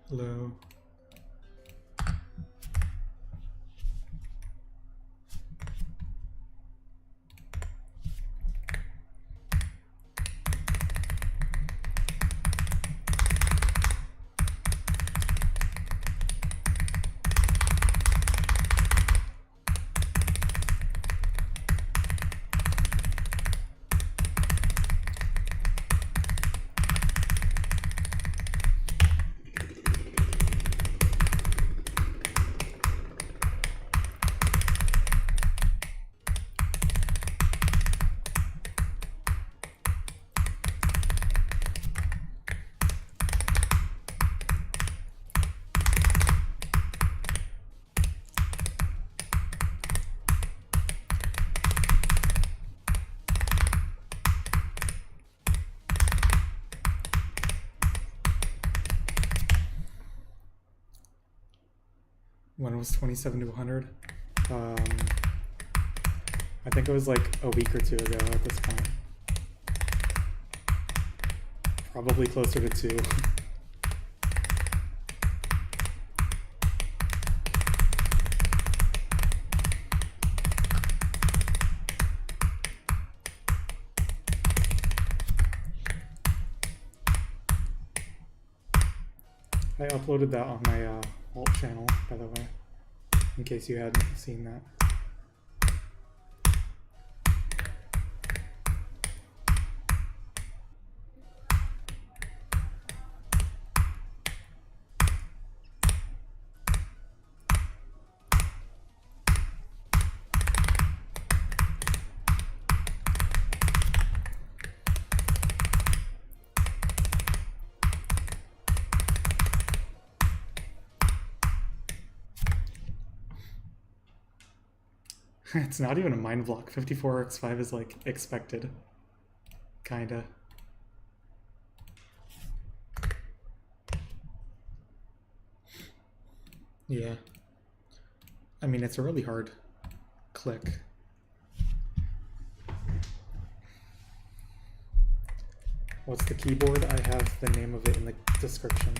Hello. When it was 27 to 100. I think it was like a week or two ago at this point. Probably closer to 2. I uploaded that on my alt channel, by the way, in case you hadn't seen that. It's not even a mind block. 54x5 is like expected. Kinda. Yeah. I mean, it's a really hard click. What's the keyboard? I have the name of it in the description.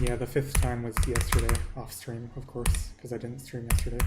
Yeah, the 5th time was yesterday, off stream, of course, because I didn't stream yesterday.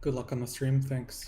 Good luck on the stream, thanks.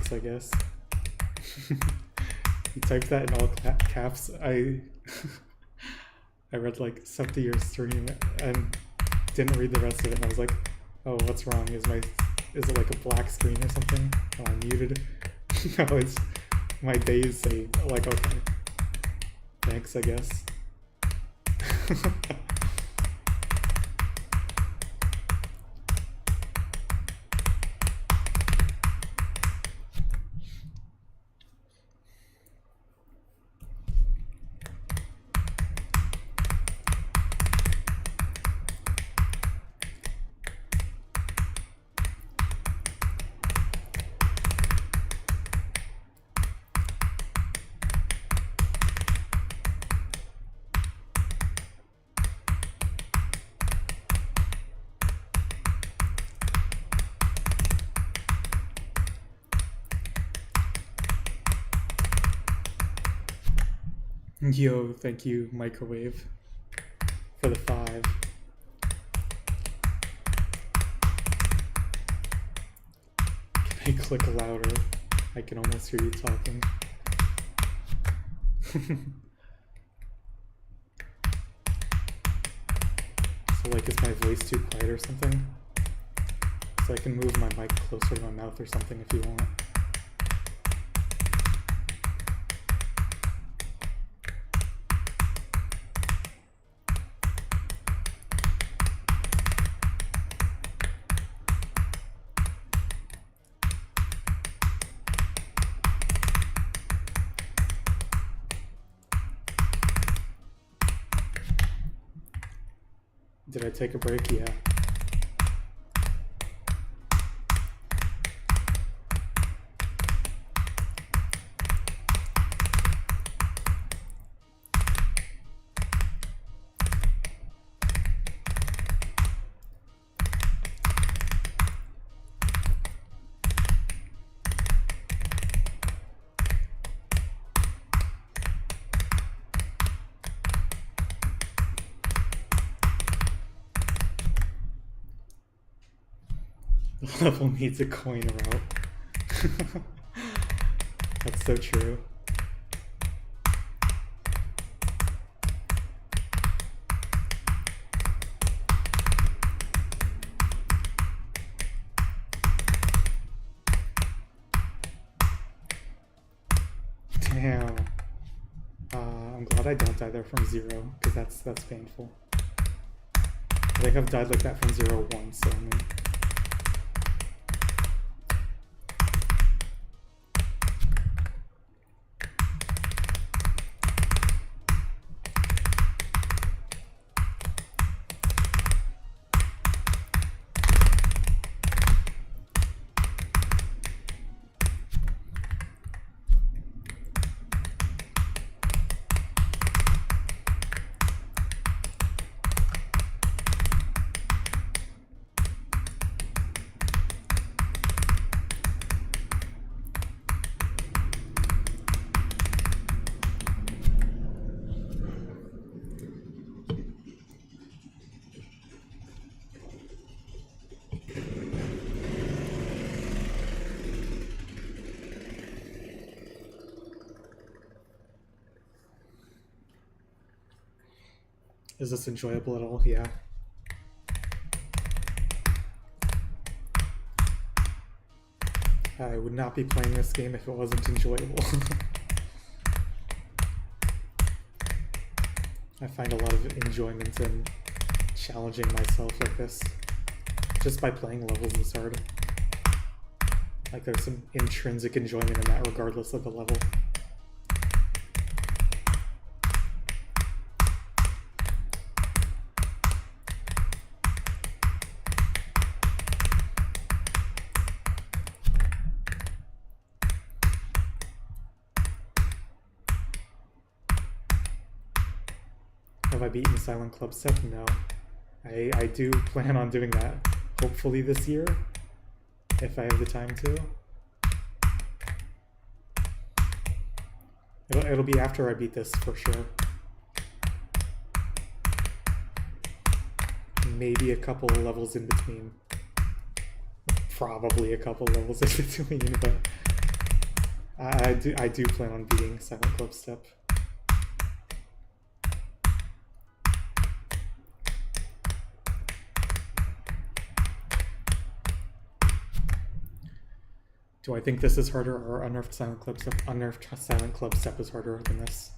Thanks, I guess. You typed that in all caps. I read like stuff to your stream and didn't read the rest of it, and I was like, oh, what's wrong? Is it like a black screen or something? Oh, I'm muted. No, it's my days say like, okay. Thanks, I guess. Yo, thank you, Microwave, for the 5. Can I click louder? I can almost hear you talking. So like, is my voice too quiet or something? So I can move my mic closer to my mouth or something if you want. Did I take a break? Yeah. The level needs a coin route. That's so true. Damn. I'm glad I don't die there from 0, because that's painful. I think I've died like that from 0 once, so I mean... Is this enjoyable at all? Yeah. I would not be playing this game if it wasn't enjoyable. I find a lot of enjoyment in challenging myself like this, just by playing levels this hard. Like, there's some intrinsic enjoyment in that regardless of the level. Have I beaten Silent Club Step? No. I do plan on doing that, hopefully this year, if I have the time to. It'll be after I beat this, for sure. Maybe a couple of levels in between. Probably a couple levels in between, but I do plan on beating Silent Club Step. Do I think this is harder, or Unnerfed Silent Club Step? Unnerfed Silent Club Step is harder than this.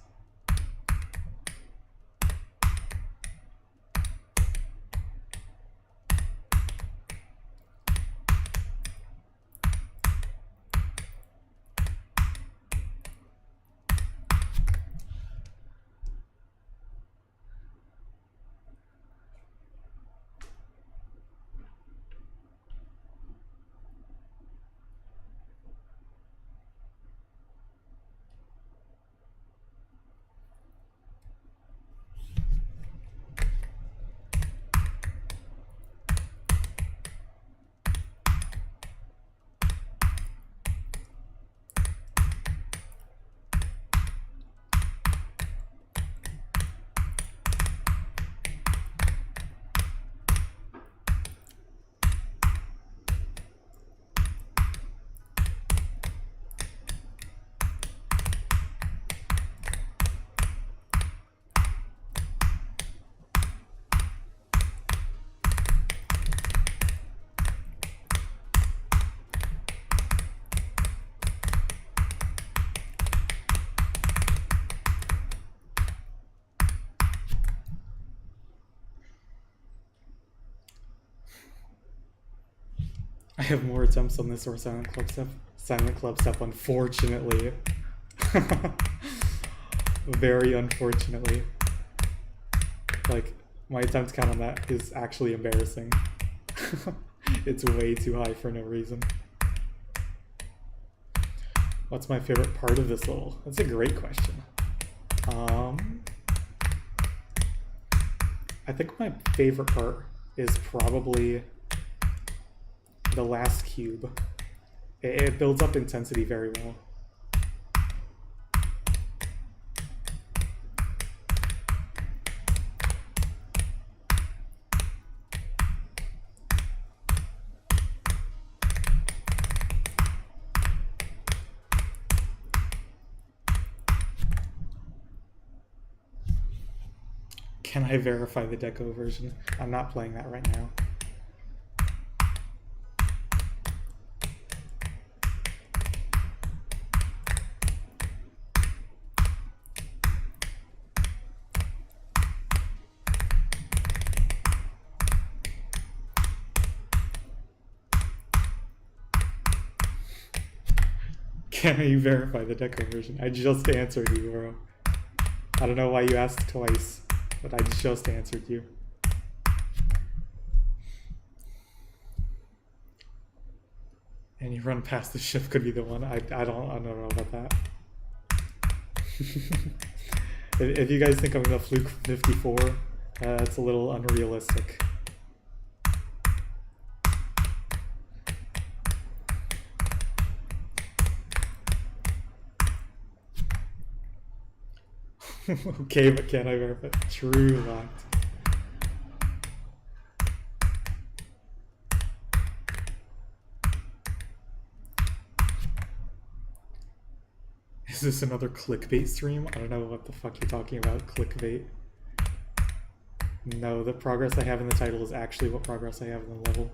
I have more attempts on this or Silent Club Step. Silent Club Step, unfortunately. Very unfortunately. Like, my attempt count on that is actually embarrassing. It's way too high for no reason. What's my favorite part of this level? That's a great question. I think my favorite part is probably the last cube. It builds up intensity very well. Can I verify the deco version? I'm not playing that right now. Can I verify the deco version? I just answered you, bro. I don't know why you asked twice, but I just answered you. And you run past the ship could be the one. I don't know about that. If you guys think I'm gonna fluke 54, that's a little unrealistic. Okay, but can I verify? True locked. Is this another clickbait stream? I don't know what the fuck you're talking about, clickbait. No, the progress I have in the title is actually what progress I have in the level.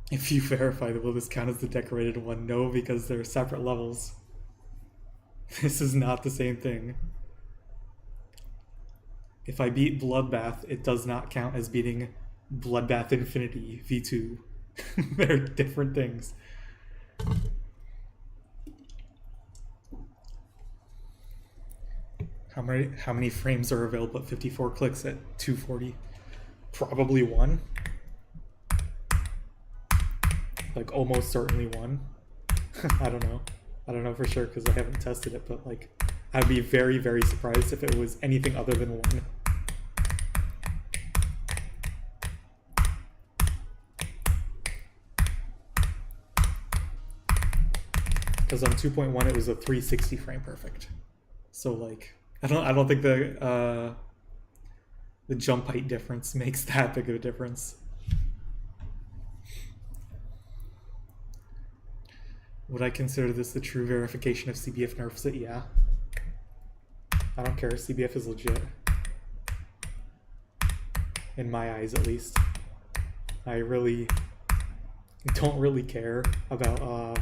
If you verify that, will this count as the decorated one? No, because they're separate levels. This is not the same thing. If I beat Bloodbath, it does not count as beating Bloodbath Infinity V2. They're different things. How many frames are available at 54 clicks at 240? Probably one. like almost certainly 1. I don't know. I don't know for sure because I haven't tested it, but like I'd be very, very surprised if it was anything other than 1. Because on 2.1 it was a 360 frame perfect. So like I don't think the jump height difference makes that big of a difference. Would I consider this the true verification of CBF nerfs it? Yeah. I don't care. CBF is legit. In my eyes, at least. I really don't really care about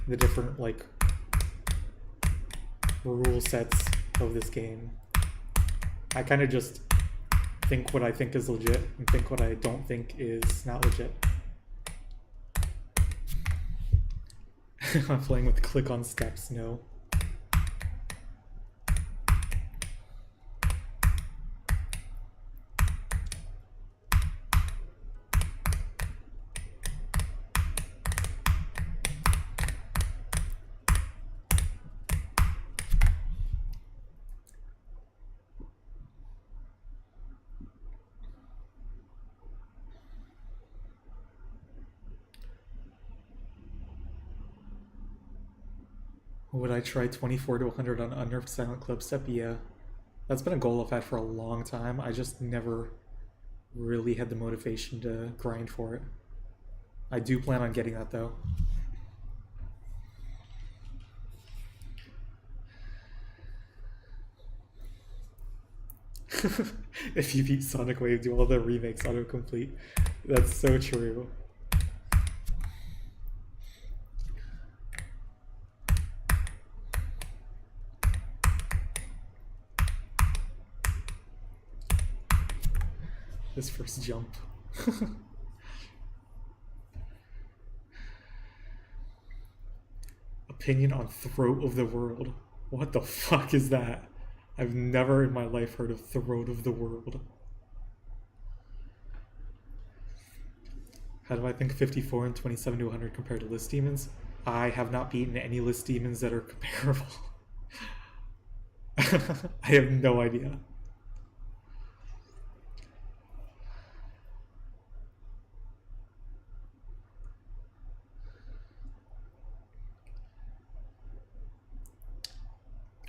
the different, like, rule sets of this game. I kind of just think what I think is legit and think what I don't think is not legit. I'm playing with click on steps, no. Would I try 24 to 100 on unnerfed silent clip step? Yeah. That's been a goal I've had for a long time. I just never really had the motivation to grind for it. I do plan on getting that though. If you beat Sonic Wave, do all the remakes autocomplete. That's so true. This first jump. Opinion on Throat of the World. What the fuck is that? I've never in my life heard of Throat of the World. How do I think 54 and 27 to 100 compared to list demons? I have not beaten any list demons that are comparable. I have no idea.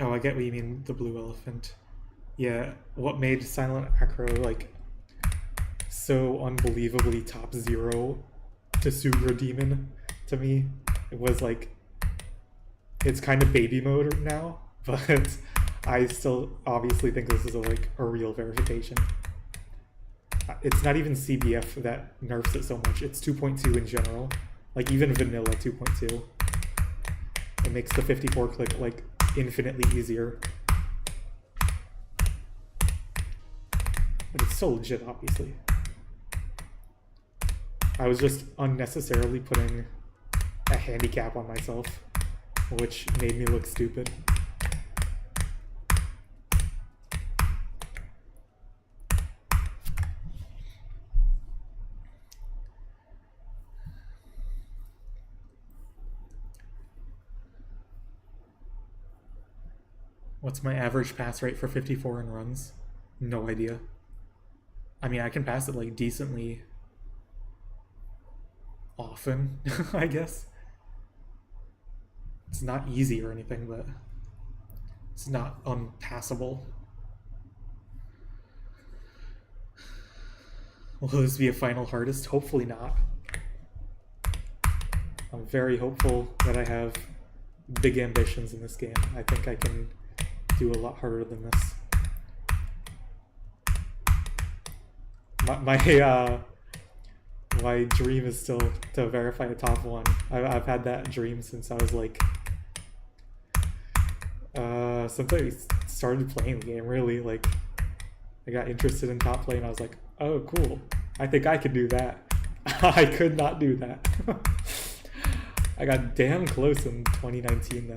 Oh, I get what you mean, the blue elephant. Yeah, what made Silent Acro, like, so unbelievably top 0 to Sugra Demon to me, it was like, it's kind of baby mode now, but I still obviously think this is a real verification. It's not even CBF that nerfs it so much, it's 2.2 in general. Like, even vanilla 2.2. It makes the 54 click, like, infinitely easier. But it's so legit, obviously. I was just unnecessarily putting a handicap on myself, which made me look stupid. What's my average pass rate for 54 in runs? No idea. I mean, I can pass it like decently often, I guess. It's not easy or anything, but it's not unpassable. Will this be a final hardest? Hopefully not. I'm very hopeful that I have big ambitions in this game. I think I can do a lot harder than this. My dream is still to verify a top 1. I've had that dream since I was like since I started playing the game, really. Like, I got interested in top play and I was like, oh cool, I think I could do that. I could not do that. I got damn close in 2019 though.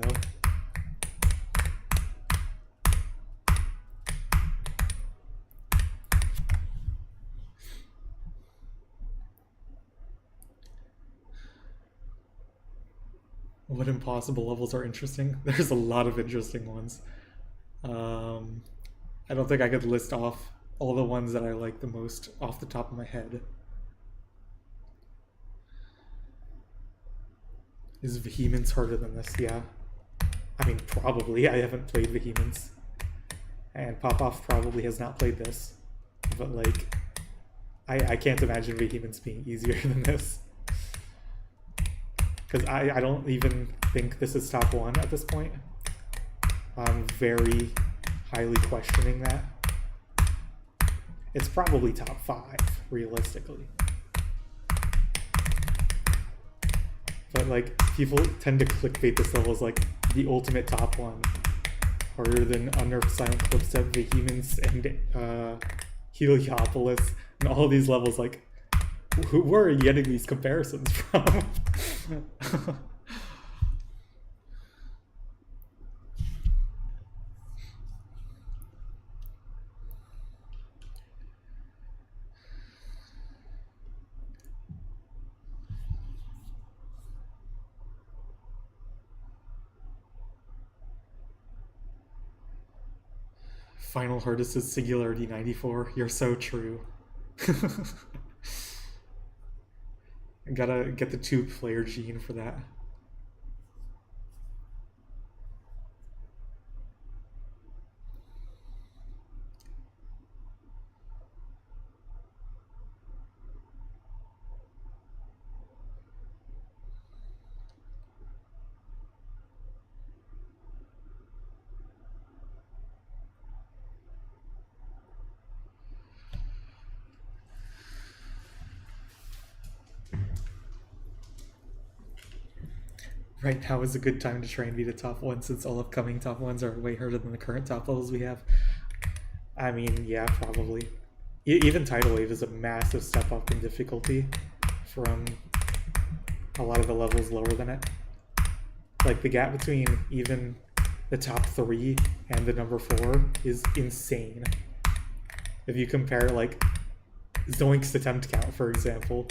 What impossible levels are interesting? There's a lot of interesting ones. I don't think I could list off all the ones that I like the most off the top of my head. Is Vehemence harder than this? Yeah. I mean, probably. I haven't played Vehemence. And Popoff probably has not played this. But, like, I can't imagine Vehemence being easier than this. Because I don't even think this is top 1 at this point. I'm very highly questioning that. It's probably top 5, realistically. But, like, people tend to clickbait this level as, like, the ultimate top 1. Harder than Unnerfed, Silent Clipstep, Vehemence, and Heliopolis, and all these levels, like, where are you getting these comparisons from? Final hardest is Singularity 94. You're so true. I gotta get the 2-player gene for that. Right now is a good time to try and beat a top 1 since all upcoming top 1s are way harder than the current top levels we have. I mean, yeah, probably. Even Tidal Wave is a massive step up in difficulty from a lot of the levels lower than it. Like, the gap between even the top 3 and the number 4 is insane. If you compare, like, Zoink's attempt count, for example.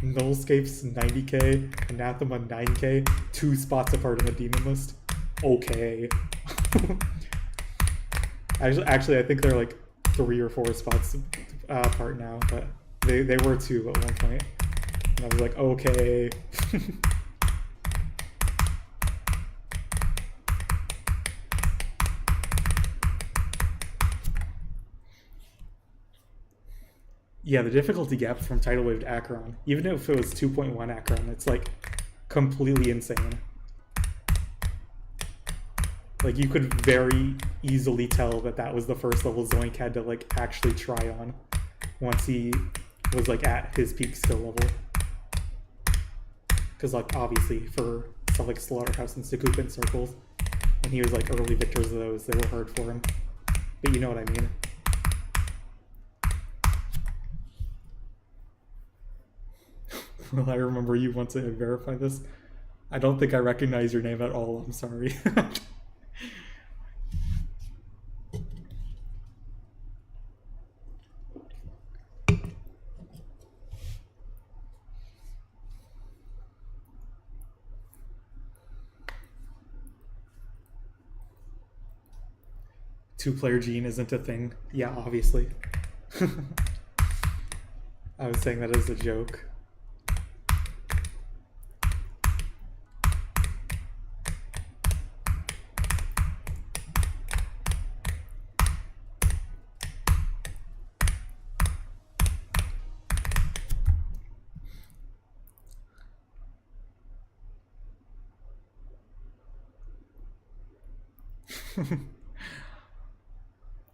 Nullscape's 90k, Anathema 9k, 2 spots apart in the demon list. Okay. Actually, I think they're like 3 or 4 spots apart now, but they were 2 at one point. And I was like, okay. Yeah, the difficulty gap from Tidal Wave to Acheron, even if it was 2.1 Acheron, it's like completely insane. Like, you could very easily tell that that was the first level Zoink had to, like, actually try on once he was, like, at his peak skill level. Because, like, obviously, for stuff like Slaughterhouse and Sakupin circles, and he was, like, early victors of those, they were hard for him. But you know what I mean. Well, I remember you want to verify this. I don't think I recognize your name at all, I'm sorry. Two-player gene isn't a thing. Yeah, obviously. I was saying that as a joke.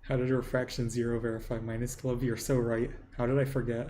How did Refraction 0 verify minus club? You're so right. How did I forget?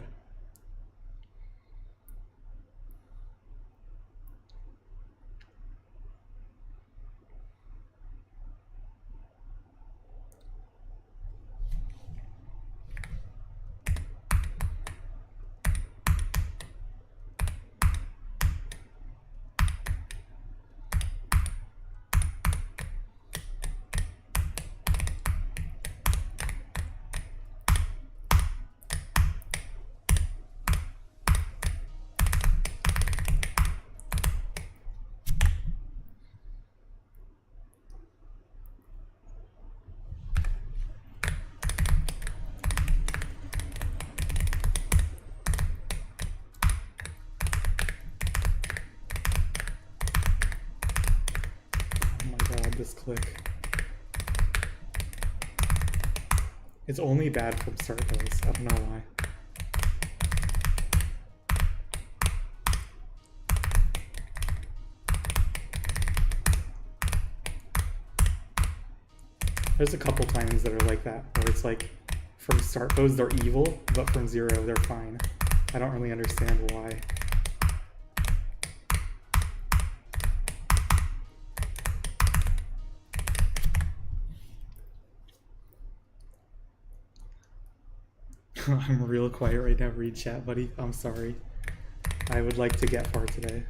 click. It's only bad from start pose. I don't know why. There's a couple timings that are like that, where it's like, from start pose they're evil, but from zero they're fine. I don't really understand why. I'm real quiet right now, read chat, buddy. I'm sorry. I would like to get far today.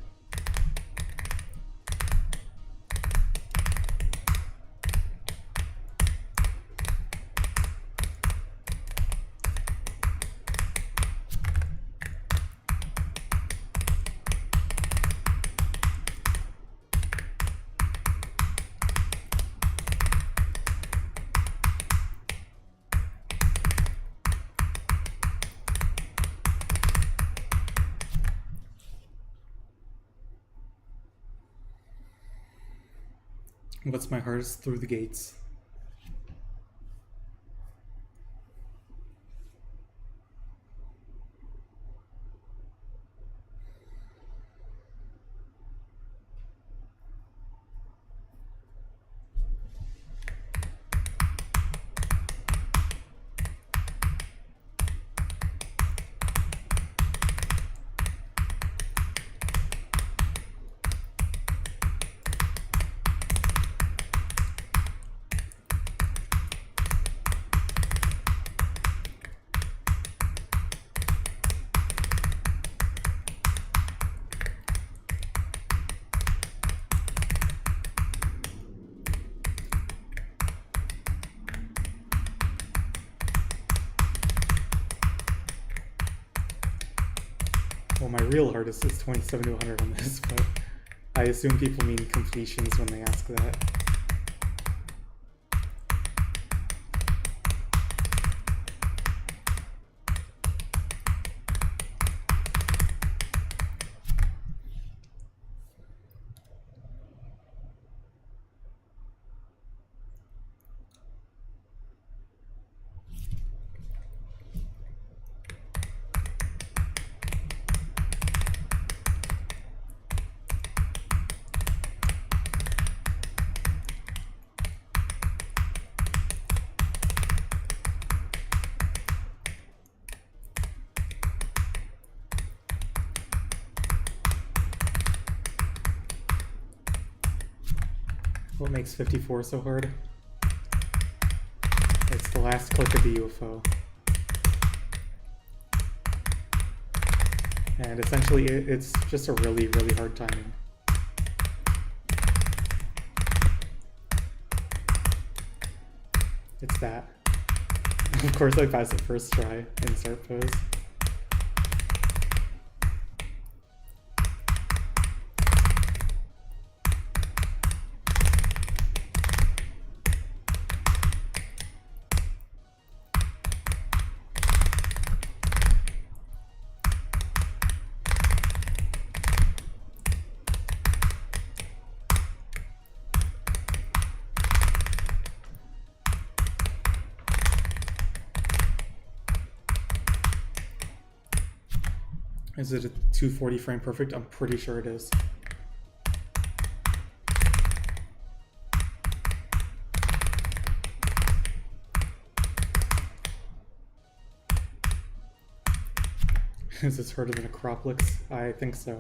What's my hardest? Through the gates. Well, my real hardest is 27 to 100 on this, but I assume people mean completions when they ask that. What makes 54 so hard? It's the last click of the UFO. And essentially it's just a really, really hard timing. It's that. Of course I pass it first try in start pose. Is it a 240 frame perfect? I'm pretty sure it is. Is this harder than Acropolis? I think so.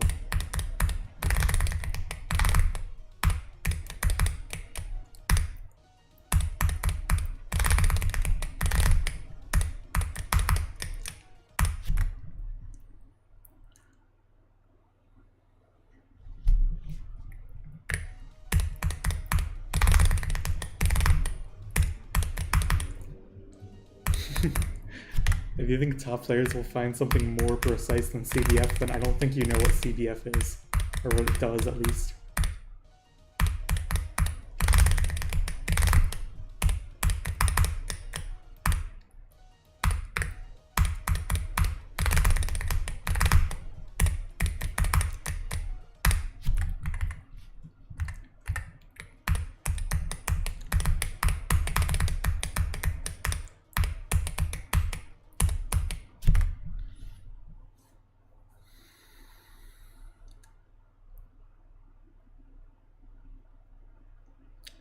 If you think top players will find something more precise than CBF, then I don't think you know what CBF is, or what it does at least.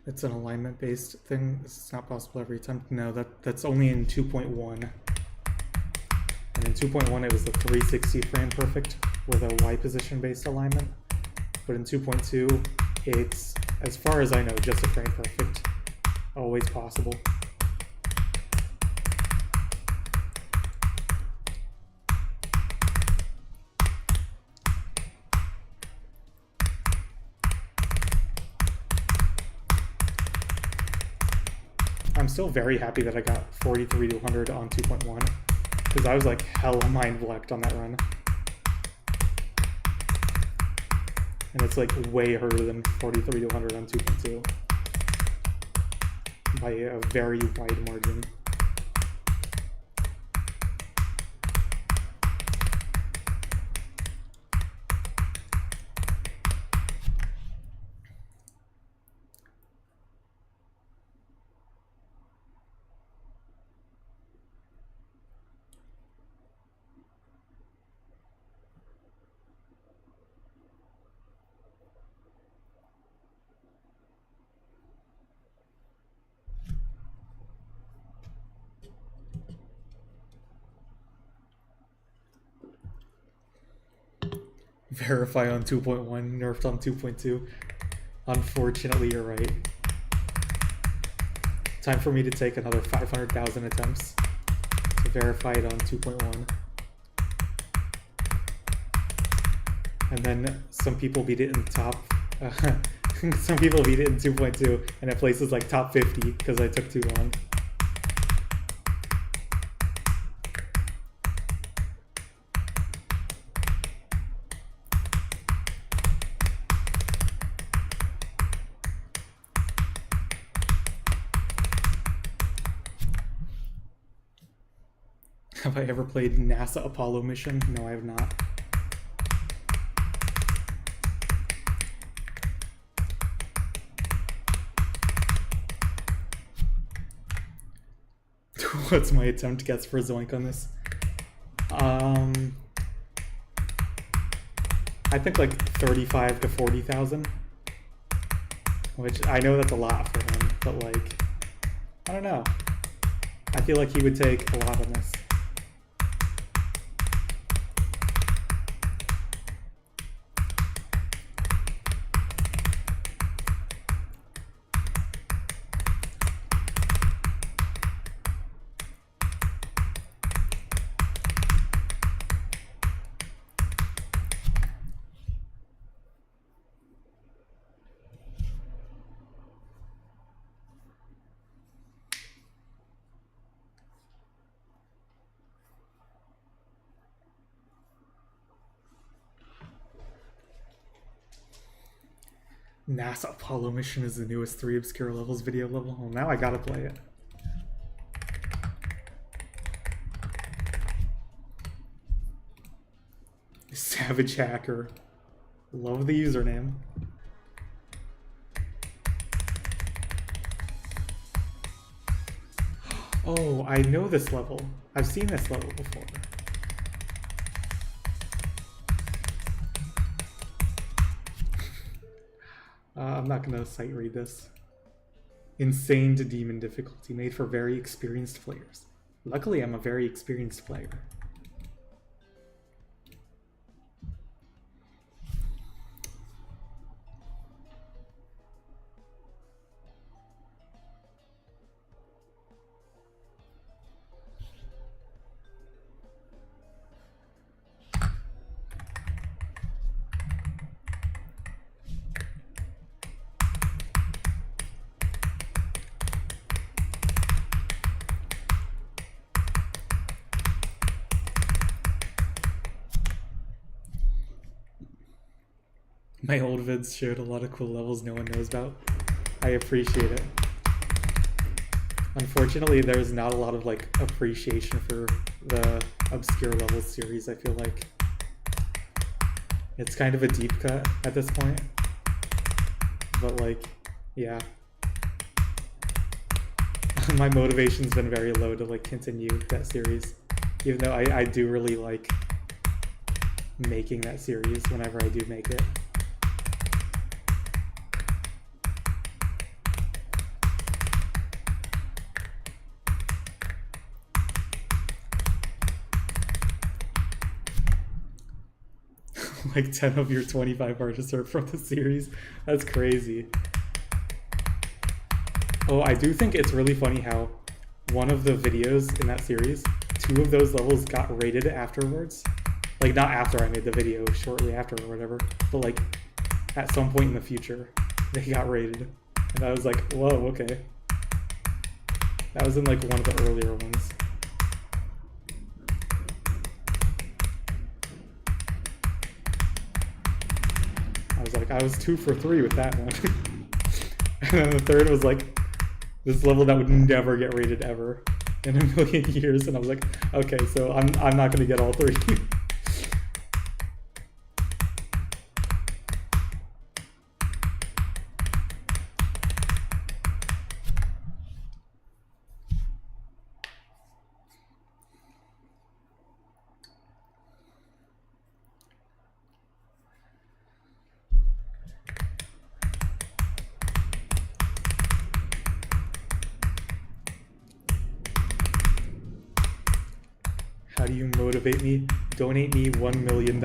It's an alignment-based thing. It's not possible every time. No, that's only in 2.1. And in 2.1 it was the 360 frame perfect with a Y position-based alignment. But in 2.2, it's, as far as I know, just a frame perfect. Always possible. I'm still very happy that I got 43 to 100 on 2.1, because I was like hella mind-blocked on that run. And it's like way harder than 43 to 100 on 2.2 by a very wide margin. Verify on 2.1, nerfed on 2.2. Unfortunately, you're right. Time for me to take another 500,000 attempts to verify it on 2.1. And then some people beat it in top... some people beat it in 2.2, and it places like top 50 because I took too long. Have I ever played NASA Apollo mission? No, I have not. What's my attempt guess for Zoink on this? I think like 35 to 40,000. Which I know that's a lot for him, but like, I don't know. I feel like he would take a lot on this. NASA Apollo mission is the newest 3 obscure levels video level. Well, now I gotta play it. Savage Hacker. Love the username. Oh, I know this level. I've seen this level before. I'm not gonna sight read this. Insane to demon difficulty, made for very experienced players. Luckily, I'm a very experienced player. My old vids showed a lot of cool levels no one knows about. I appreciate it. Unfortunately, there's not a lot of like appreciation for the obscure levels series, I feel like. It's kind of a deep cut at this point. But like, yeah. My motivation's been very low to like continue that series. Even though I do really like making that series whenever I do make it. Like 10 of your 25 artists are from the series. That's crazy. Oh, I do think it's really funny how one of the videos in that series, 2 of those levels got rated afterwards. Like, not after I made the video, shortly after or whatever, but like at some point in the future, they got rated. And I was like, whoa, okay. That was in like one of the earlier ones. I was like, I was 2 for 3 with that one. And then the third was like this level that would never get rated ever in a million years. And I was like, okay, so I'm not gonna get all 3. How do you motivate me? Donate me $1 million.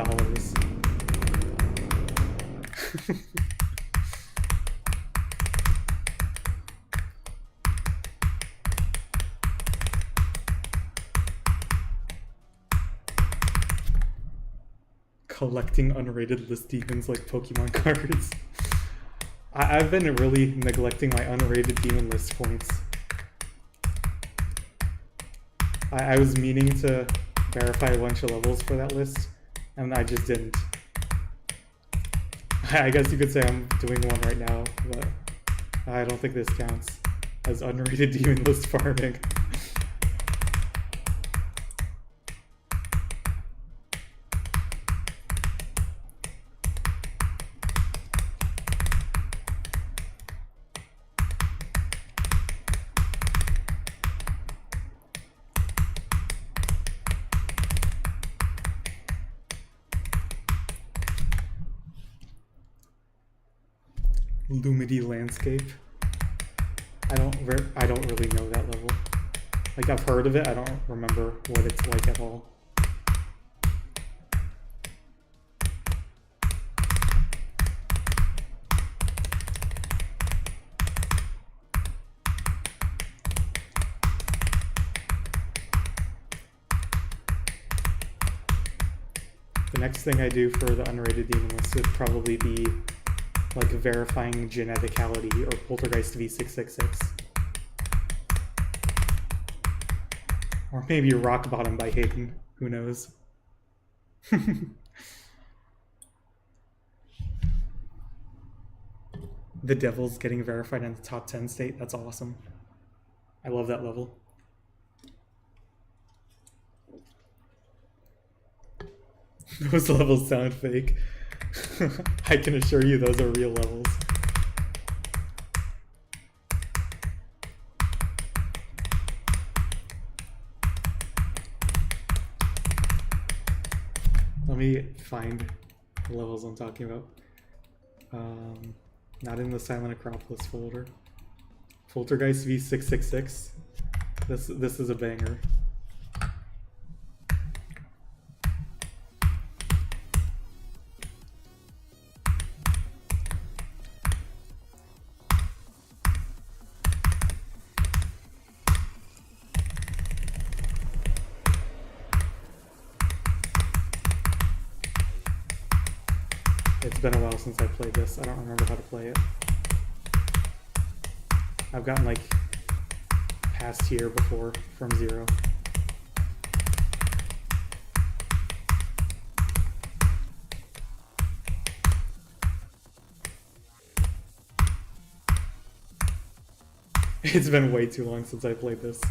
Collecting unrated list demons like Pokemon cards. I've been really neglecting my unrated demon list points. I was meaning to verify a bunch of levels for that list, and I just didn't. I guess you could say I'm doing one right now, but I don't think this counts as unrated demon list farming. Lumity landscape. I don't really know that level. Like, I've heard of it, I don't remember what it's like at all. The next thing I do for the unrated demon list would probably be like verifying geneticality or Poltergeist V666. Or maybe Rock Bottom by Hayden, who knows. The Devil's getting verified in the top 10 state, that's awesome. I love that level. Those levels sound fake. I can assure you those are real levels. Let me find the levels I'm talking about. Not in the Silent Acropolis folder. Poltergeist V666. This is a banger. It's been a while since I played this. I don't remember how to play it. I've gotten like past here before from 0. It's been way too long since I played this.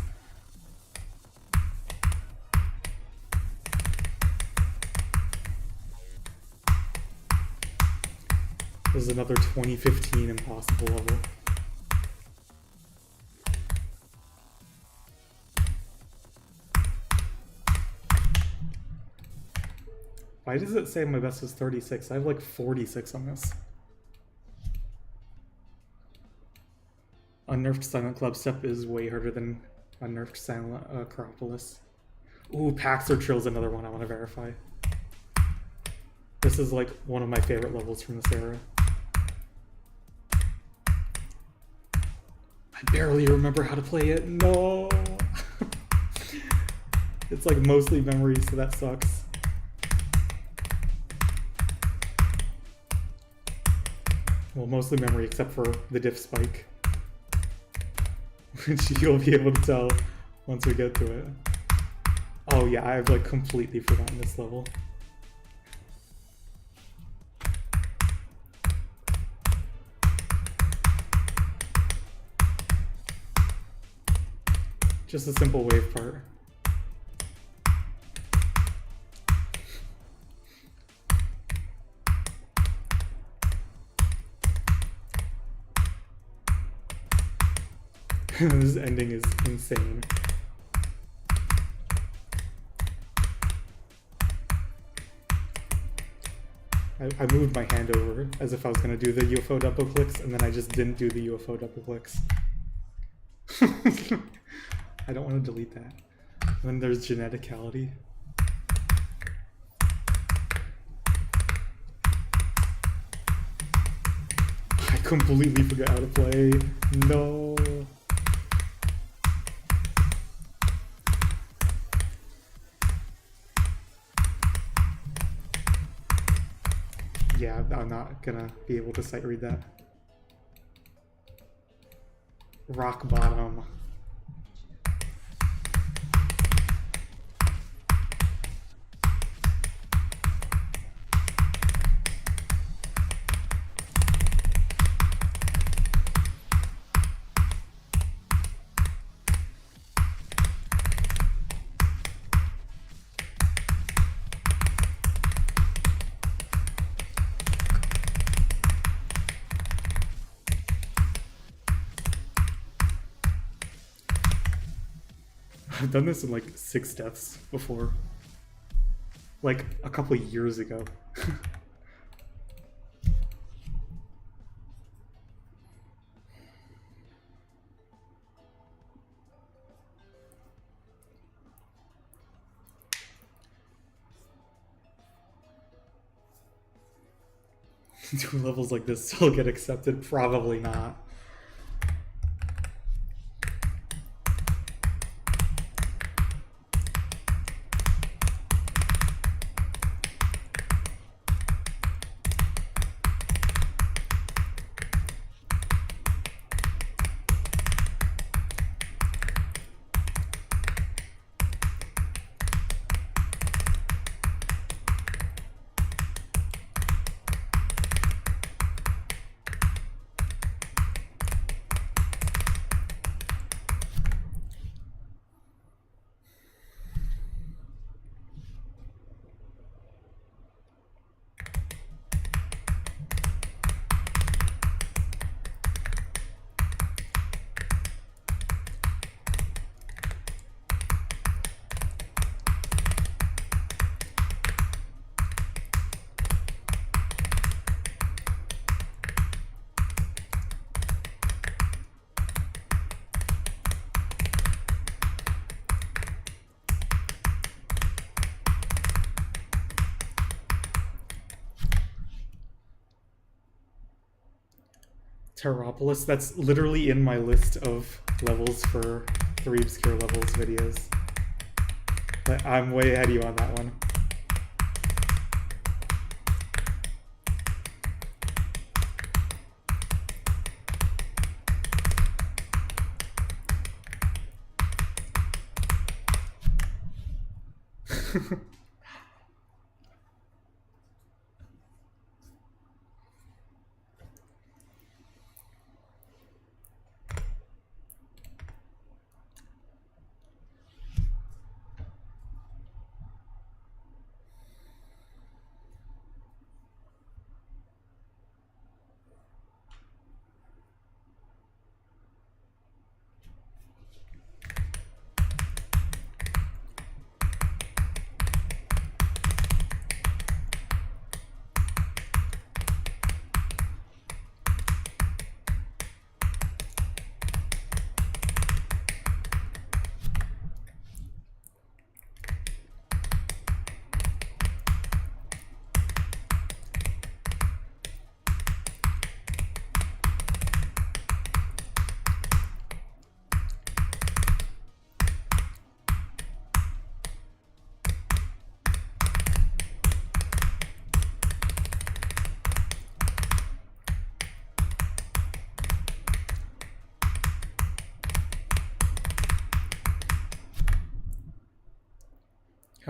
This is another 2015 impossible level. Why does it say my best is 36? I have like 46 on this. Unnerfed Silent Club Step is way harder than Unnerfed Silent Acropolis. Ooh, Paxer Trill's another one I want to verify. This is like one of my favorite levels from this era. I barely remember how to play it. No! It's like mostly memory, so that sucks. Well, mostly memory except for the diff spike, which you'll be able to tell once we get to it. Oh yeah, I've like completely forgotten this level. Just a simple wave part. This ending is insane. I moved my hand over as if I was going to do the UFO double clicks, and then I just didn't do the UFO double clicks. I don't want to delete that. And then there's geneticality. I completely forgot how to play. No. Yeah, I'm not gonna be able to sight read that. Rock bottom. I've done this in like 6 deaths before. Like a couple of years ago. Do levels like this still get accepted? Probably not. Acropolis, that's literally in my list of levels for 3 obscure levels videos. But I'm way ahead of you on that one.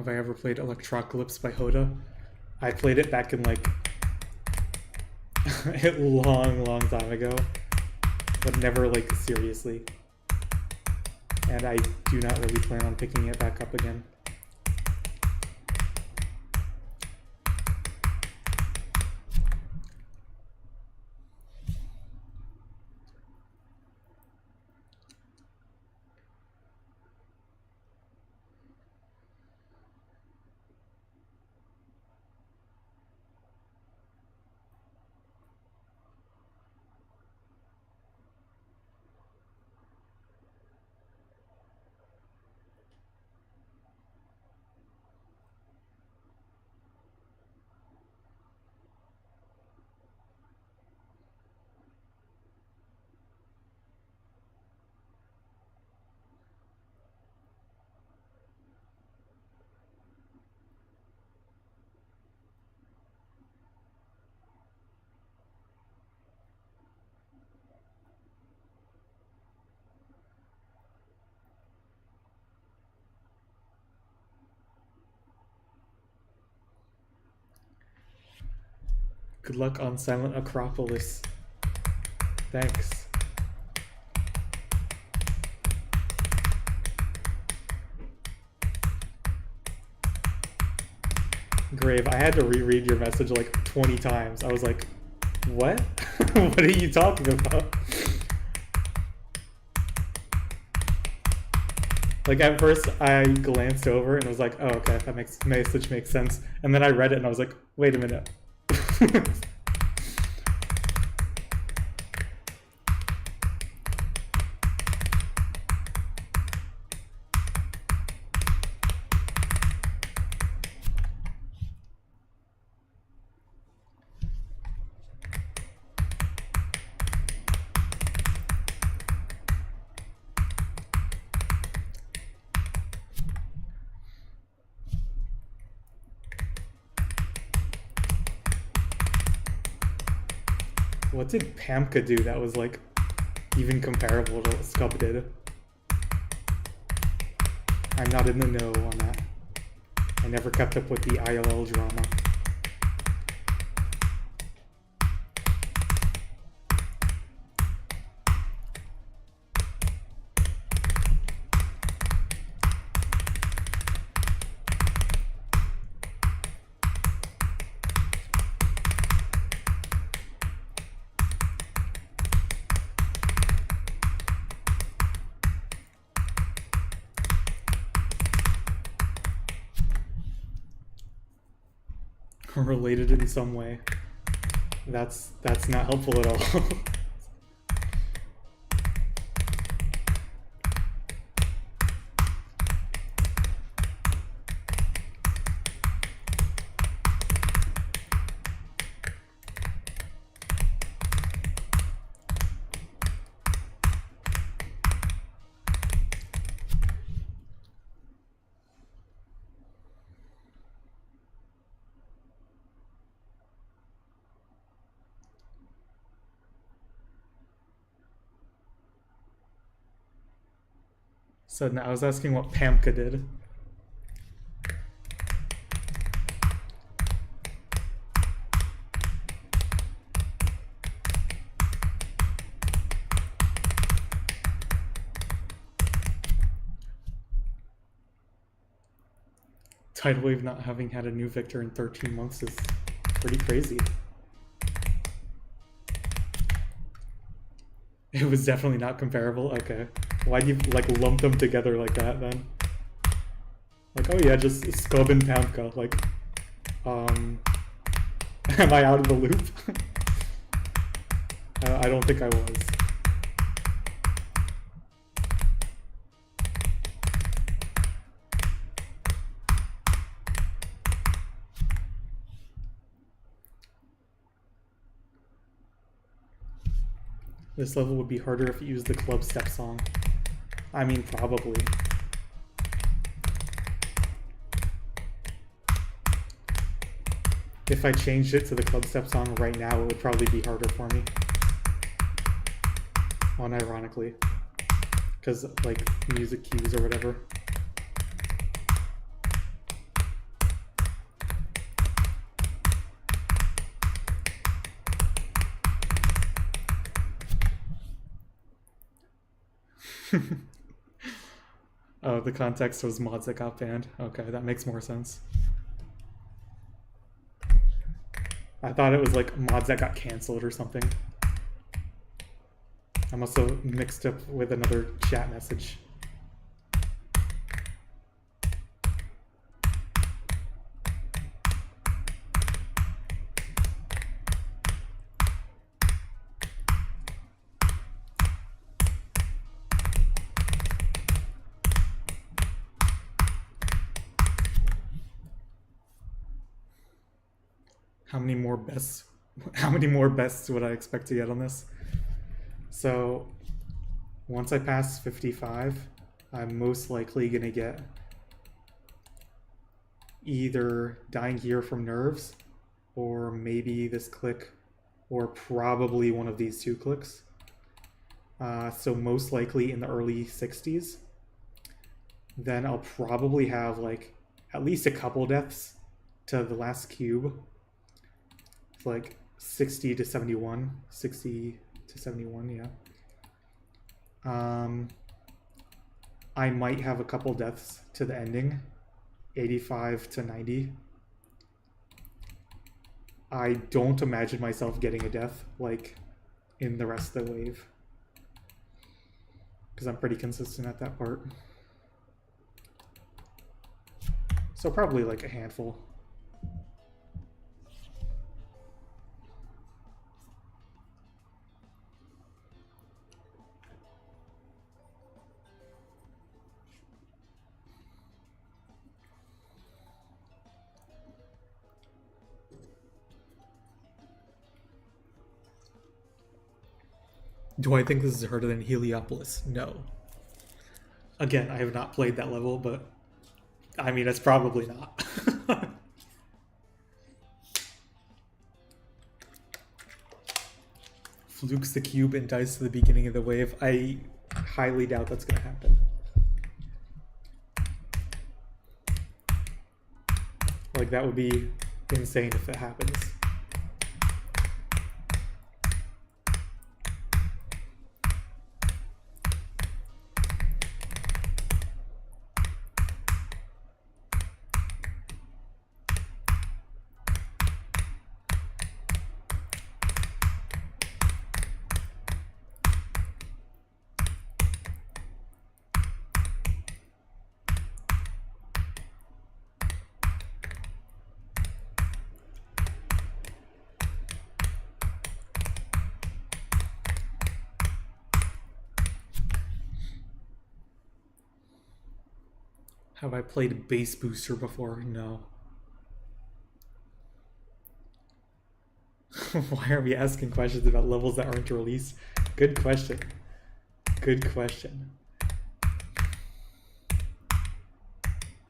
have I ever played Electrocalypse by Hoda? I played it back in like a long time ago, but never like seriously. And I do not really plan on picking it back up again. Good luck on Silent Acropolis. Thanks. Grave, I had to reread your message like 20 times. I was like, what? What are you talking about? Like at first I glanced over and I was like, oh, okay, that message makes sense. And then I read it and I was like, wait a minute. What did Pamka do that was like even comparable to what Scub did? I'm not in the know on that. I never kept up with the ILL drama. Related in some way. That's not helpful at all. So now I was asking what Pamka did. Tidal Wave not having had a new Victor in 13 months is pretty crazy. It was definitely not comparable. Okay. Why'd you like lump them together like that then? Like, oh yeah, just Scub and Pamka. Like, am I out of the loop? I don't think I was. This level would be harder if you used the club step song. I mean, probably. If I changed it to the club step song right now, it would probably be harder for me. Unironically. Because, like, music cues or whatever. Oh, the context was mods that got banned. Okay, that makes more sense. I thought it was like mods that got canceled or something. I must have mixed up with another chat message. How many more bests? How many more bests would I expect to get on this? So, once I pass 55, I'm most likely gonna get either Dying Gear from Nerves, or maybe this click, or probably one of these two clicks. So most likely in the early 60s. Then I'll probably have like at least a couple deaths to the last cube. It's like 60 to 71. 60 to 71, yeah. I might have a couple deaths to the ending. 85 to 90. I don't imagine myself getting a death like in the rest of the wave, because I'm pretty consistent at that part. So probably like a handful. Do I think this is harder than Heliopolis? No. Again, I have not played that level, but I mean, it's probably not. Flukes the cube and dies to the beginning of the wave. I highly doubt that's going to happen. Like, that would be insane if it happens. Have I played Base Booster before? No. Why are we asking questions about levels that aren't released? Good question. Good question.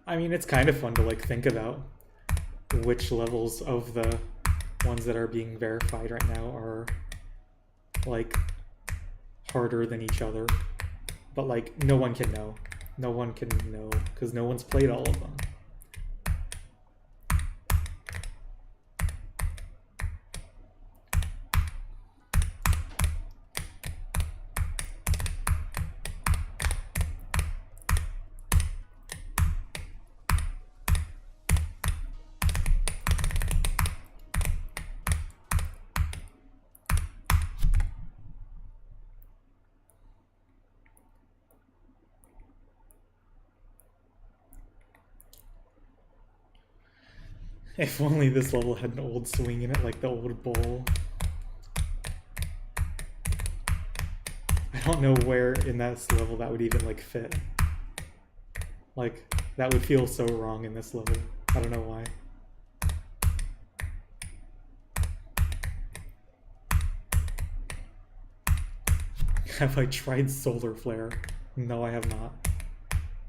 I mean, it's kind of fun to like think about which levels of the ones that are being verified right now are like harder than each other. But like, no one can know. No one can know because no one's played all of them. If only this level had an old swing in it, like the old bowl. I don't know where in this level that would even like fit. Like, that would feel so wrong in this level. I don't know why. Have I tried Solar Flare? No, I have not.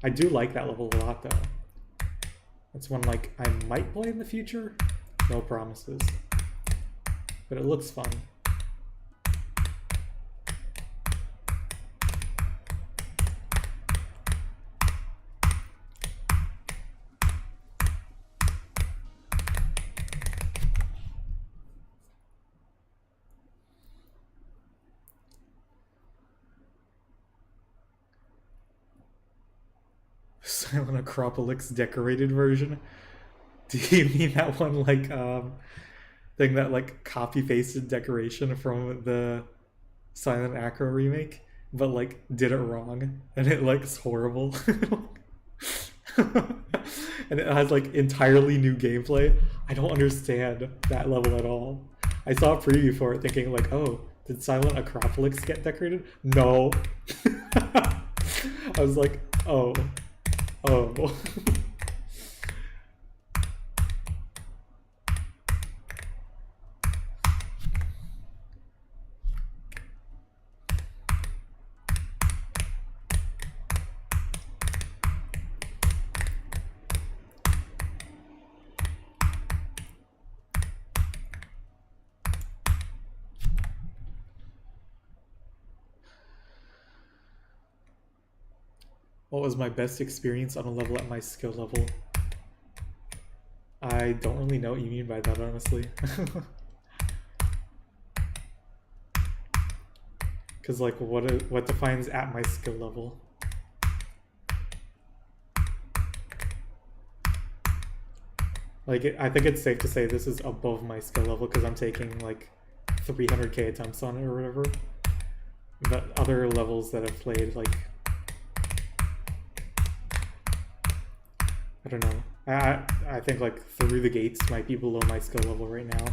I do like that level a lot though. That's one like I might play in the future. No promises. But it looks fun. Silent Acropolis decorated version? Do you mean that one like thing that like copy pasted decoration from the Silent Acro remake, but like did it wrong and it looks horrible. And it has like entirely new gameplay. I don't understand that level at all. I saw a preview for it thinking like, oh, did Silent Acropolis get decorated? No. I was like, oh. What was my best experience on a level at my skill level? I don't really know what you mean by that, honestly. Because like, what defines at my skill level? Like, I think it's safe to say this is above my skill level because I'm taking like 300k attempts on it or whatever. But other levels that I've played, like, I don't know. I think like Through the Gates might be below my skill level right now.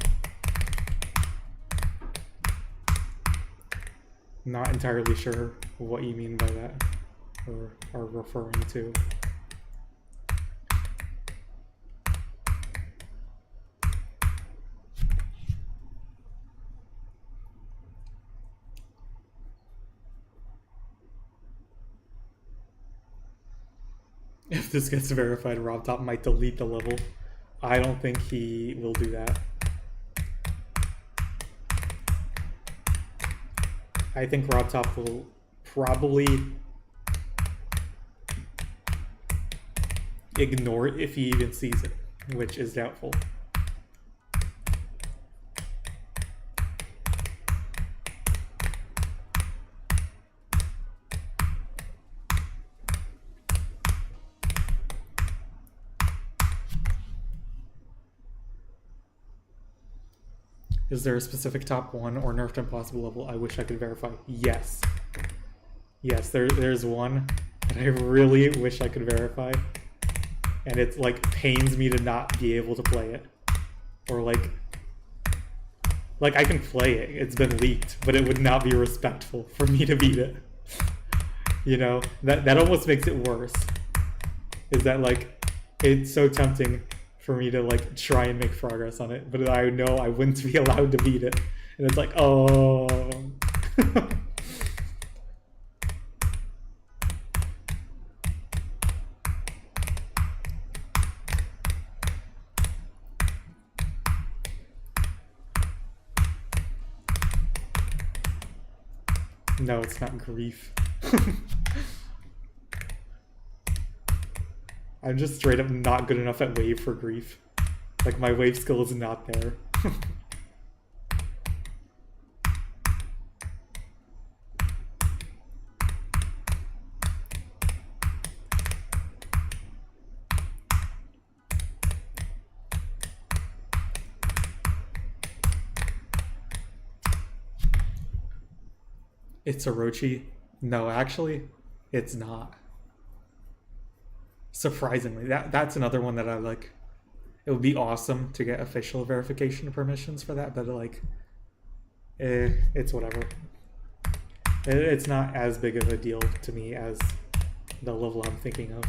Not entirely sure what you mean by that or are referring to. If this gets verified, RobTop might delete the level. I don't think he will do that. I think RobTop will probably ignore it if he even sees it, which is doubtful. Is there a specific top 1 or nerfed impossible level I wish I could verify? Yes. Yes, there's one that I really wish I could verify. And it like pains me to not be able to play it. Or like I can play it, it's been leaked, but it would not be respectful for me to beat it. You know, that almost makes it worse. Is that like, it's so tempting for me to like try and make progress on it, but I know I wouldn't be allowed to beat it. And it's like, oh. No, it's not grief. I'm just straight up not good enough at wave for grief. Like, my wave skill is not there. It's Orochi. No, actually, it's not. Surprisingly, that's another one that I like. It would be awesome to get official verification permissions for that, but like, it's whatever. It's not as big of a deal to me as the level I'm thinking of.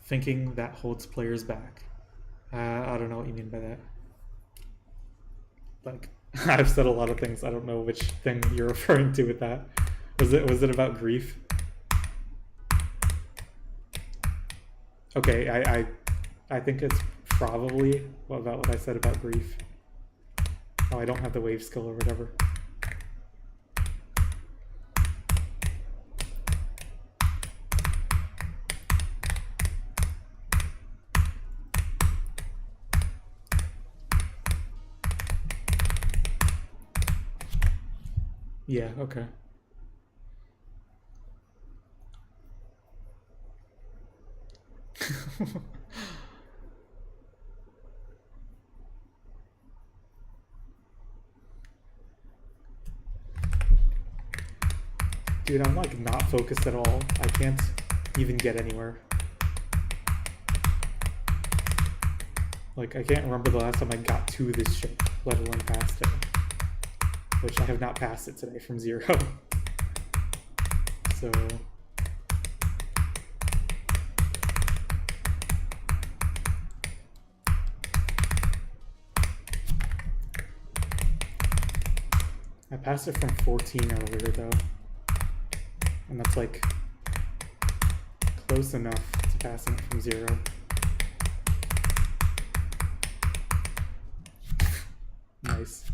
Thinking that holds players back. I don't know what you mean by that. Like, I've said a lot of things. I don't know which thing you're referring to with that. Was it about grief? Okay, I think it's probably about what I said about grief. Oh, I don't have the wave skill or whatever. Yeah, okay. Dude, I'm like not focused at all. I can't even get anywhere. Like, I can't remember the last time I got to this ship, let alone past it. Which I have not passed it today from 0. So... I passed it from 14 earlier, though. And that's, like, close enough to passing it from 0. Nice.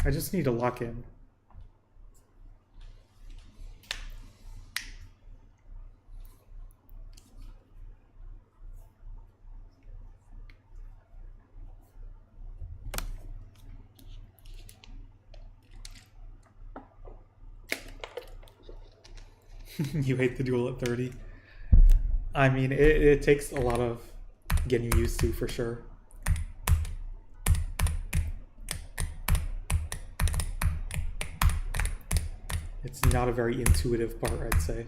I just need to lock in. You hate the duel at 30? I mean, it takes a lot of getting used to, for sure. It's not a very intuitive part, I'd say.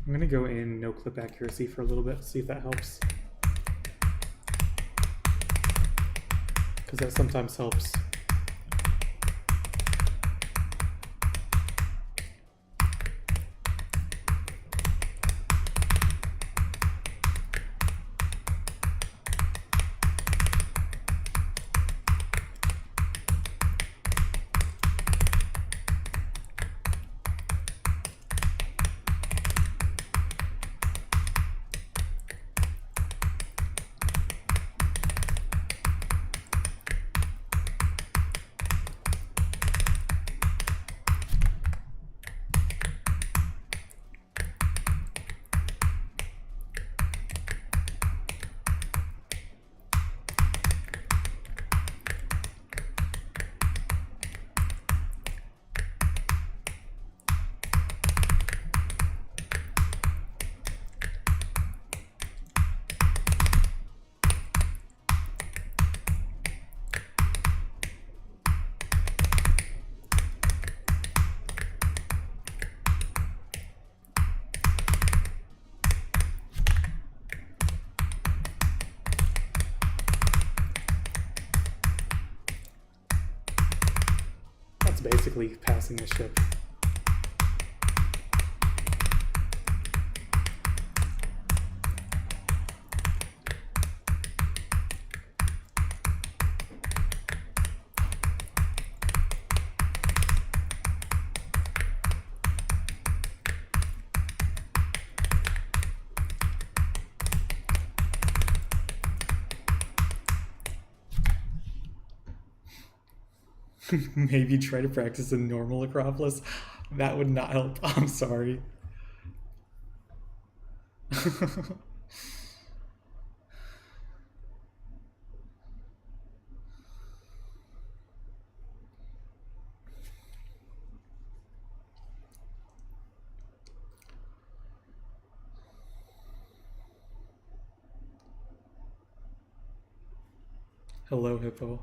I'm gonna go in no clip accuracy for a little bit, see if that helps. Because that sometimes helps. Basically passing the ship. Maybe try to practice in normal Acropolis. That would not help. I'm sorry. Hello, Hippo.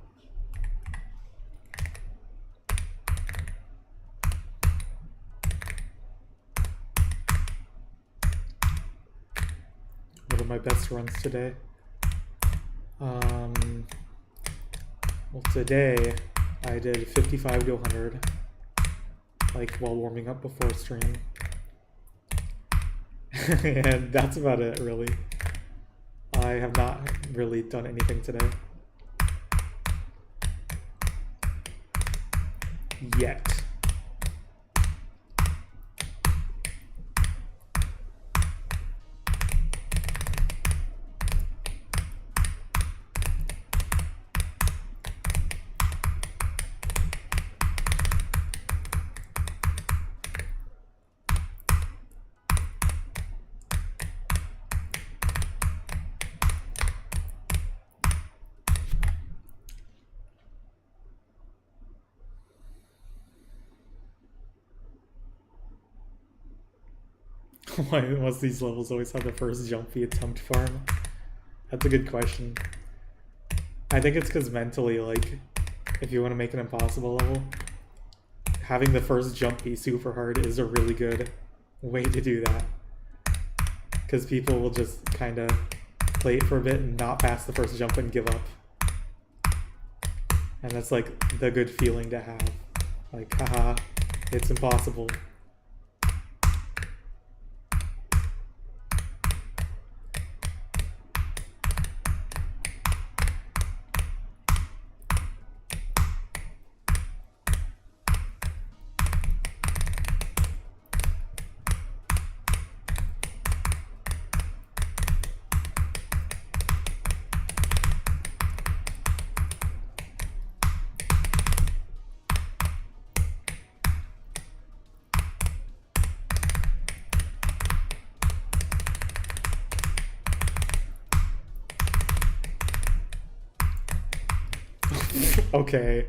What are my best runs today? Well, today I did 55 to 100, like while warming up before stream. And that's about it, really. I have not really done anything today. Yet. Why must these levels always have the first jumpy attempt farm? That's a good question. I think it's because mentally, like, if you want to make an impossible level, having the first jump be super hard is a really good way to do that. Because people will just kind of play it for a bit and not pass the first jump and give up. And that's like the good feeling to have. Like, haha, it's impossible. Okay.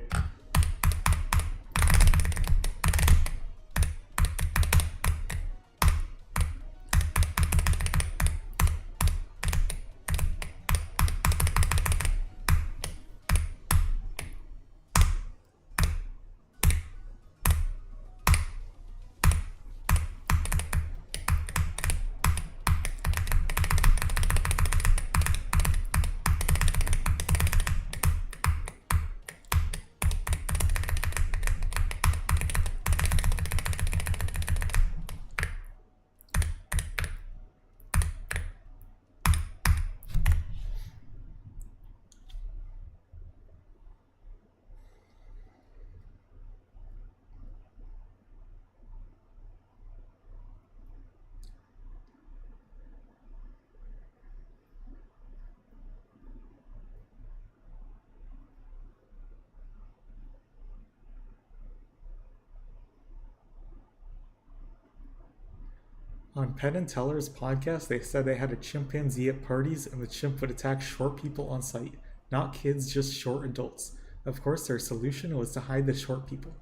On Penn and Teller's podcast, they said they had a chimpanzee at parties and the chimp would attack short people on site. Not kids, just short adults. Of course, their solution was to hide the short people.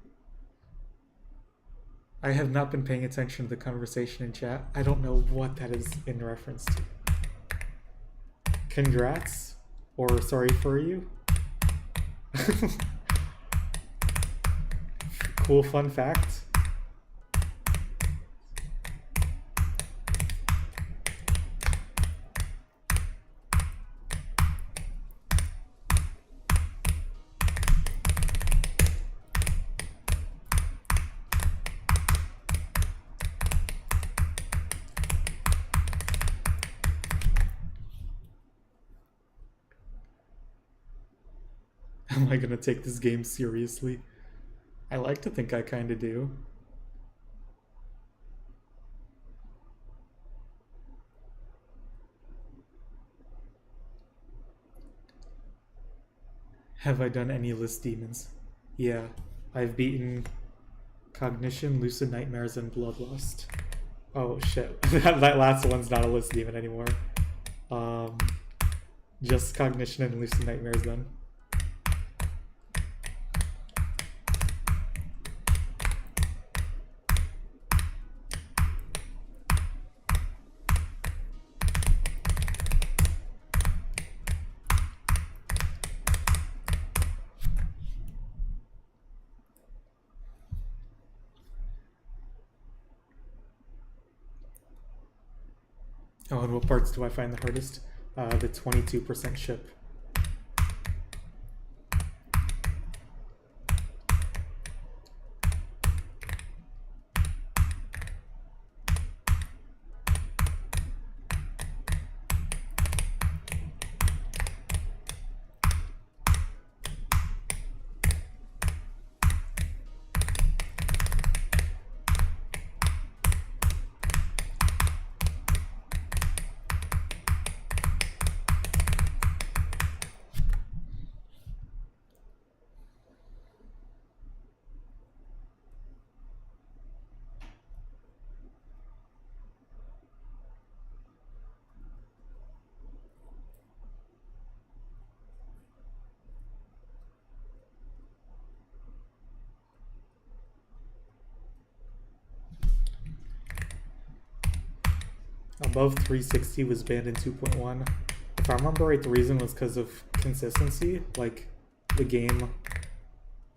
I have not been paying attention to the conversation in chat. I don't know what that is in reference to. Congrats? Or sorry for you? Cool fun fact. Am I gonna take this game seriously? I like to think I kinda do. Have I done any list demons? Yeah, I've beaten Cognition, Lucid Nightmares, and Bloodlust. Oh shit, that last one's not a list demon anymore. Just Cognition and Lucid Nightmares then. Oh, and what parts do I find the hardest? The 22% ship. Above 360 was banned in 2.1. If I remember right, the reason was because of consistency. Like, the game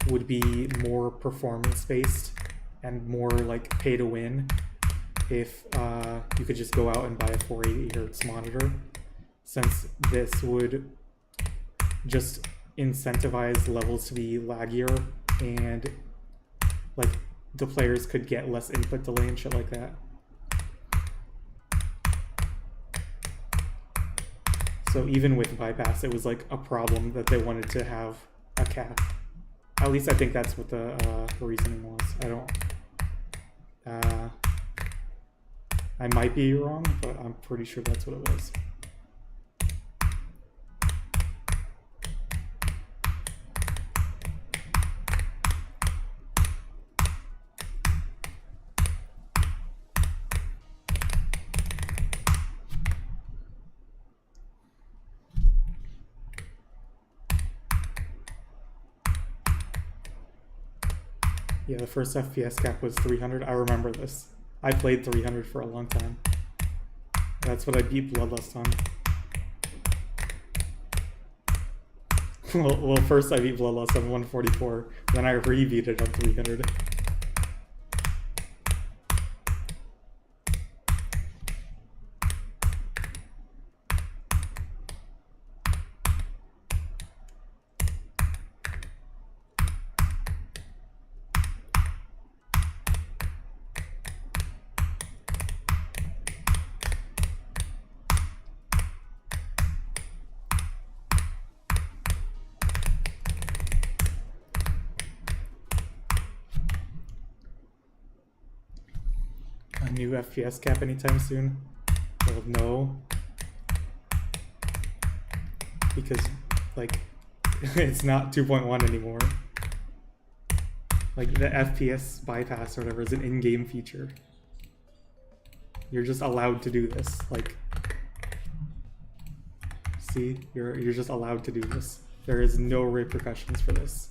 would be more performance-based and more, like, pay-to-win if you could just go out and buy a 480 Hz monitor. Since this would just incentivize levels to be laggier and, like, the players could get less input delay and shit like that. So even with bypass, it was like a problem that they wanted to have a cap. At least I think that's what the reasoning was. I don't... I might be wrong, but I'm pretty sure that's what it was. Yeah, the first FPS cap was 300. I remember this. I played 300 for a long time. That's what I beat Bloodlust on. well, first I beat Bloodlust on 144, then I re-beat it on 300. New FPS cap anytime soon? Well, no. Because, like, it's not 2.1 anymore. Like, the FPS bypass or whatever is an in-game feature. You're just allowed to do this. Like, see? You're just allowed to do this. There is no repercussions for this.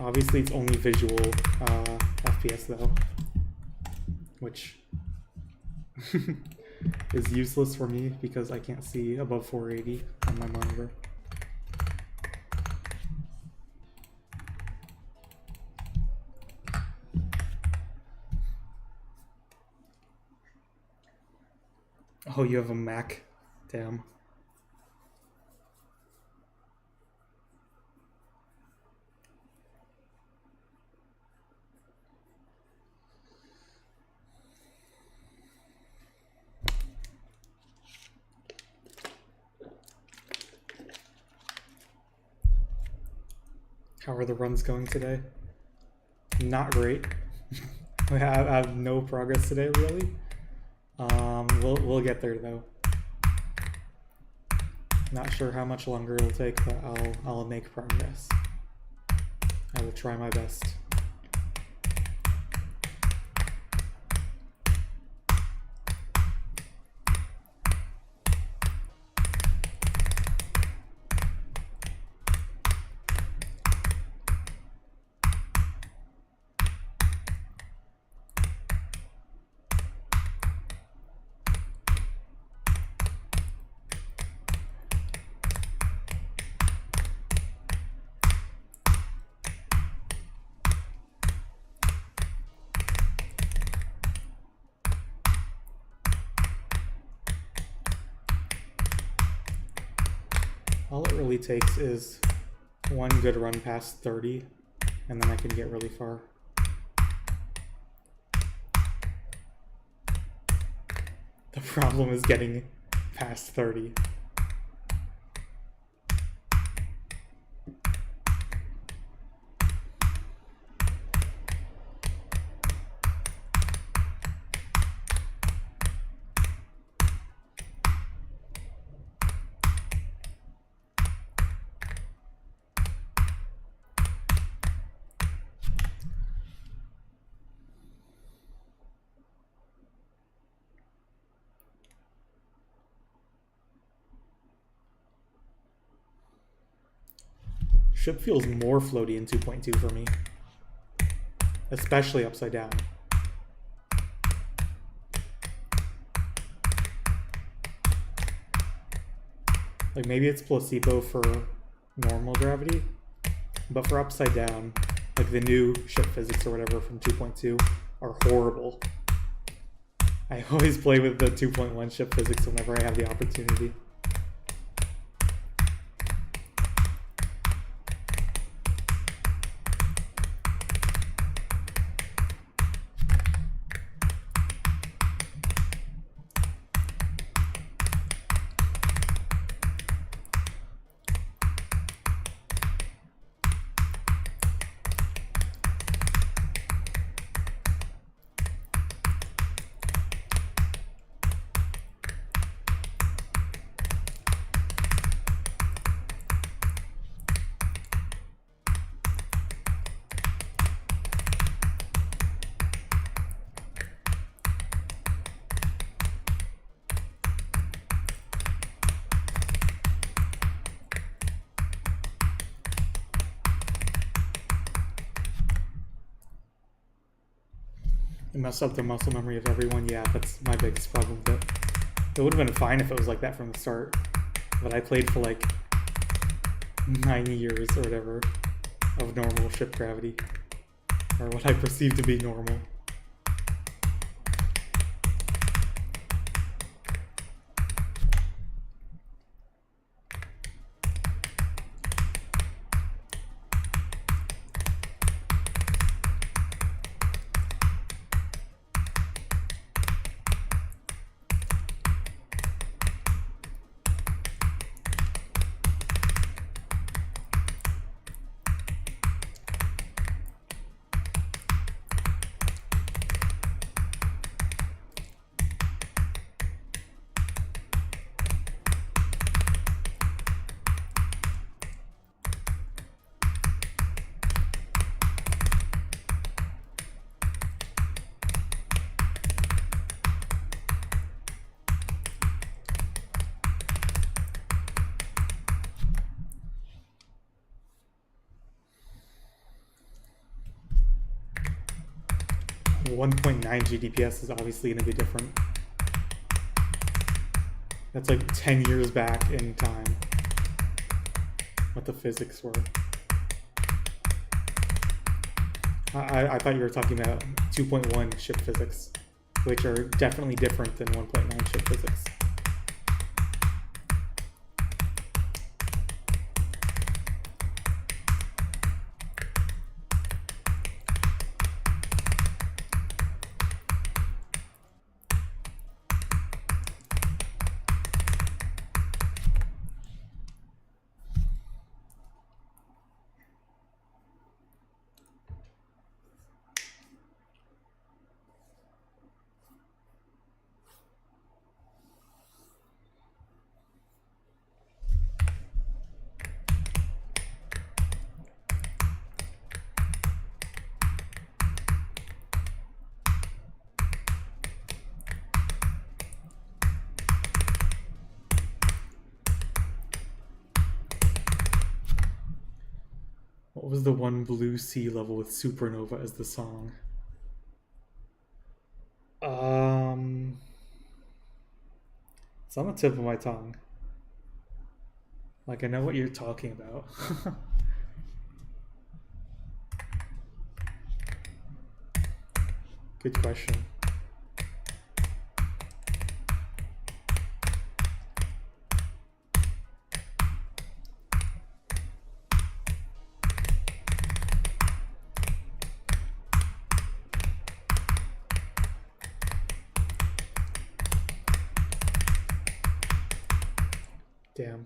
Obviously, it's only visual FPS though, which is useless for me because I can't see above 480 on my monitor. Oh, you have a Mac? Damn. How are the runs going today? Not great. I have no progress today, really. We'll get there though. Not sure how much longer it'll take, but I'll make progress. I will try my best. All it really takes is one good run past 30, and then I can get really far. The problem is getting past 30. Ship feels more floaty in 2.2 for me, especially upside down. Like maybe it's placebo for normal gravity, but for upside down, like the new ship physics or whatever from 2.2 are horrible. I always play with the 2.1 ship physics whenever I have the opportunity. It messed up the muscle memory of everyone. Yeah, that's my biggest problem with it. It would have been fine if it was like that from the start, but I played for like 9 years or whatever of normal ship gravity, or what I perceive to be normal. .9 GDPS is obviously going to be different. That's like 10 years back in time, what the physics were. I thought you were talking about 2.1 ship physics, which are definitely different than 1.9 ship physics. What was the one blue sea level with Supernova as the song? It's on the tip of my tongue. Like, I know what you're talking about. Good question. Damn.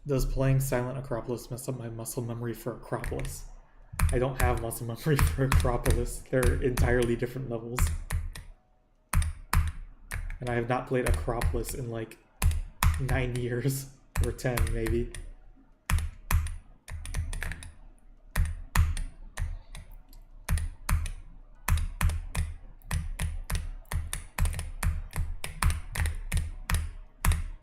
Does playing Silent Acropolis mess up my muscle memory for Acropolis? I don't have muscle memory for Acropolis. They're entirely different levels. And I have not played Acropolis in like 9 years. Or 10, maybe.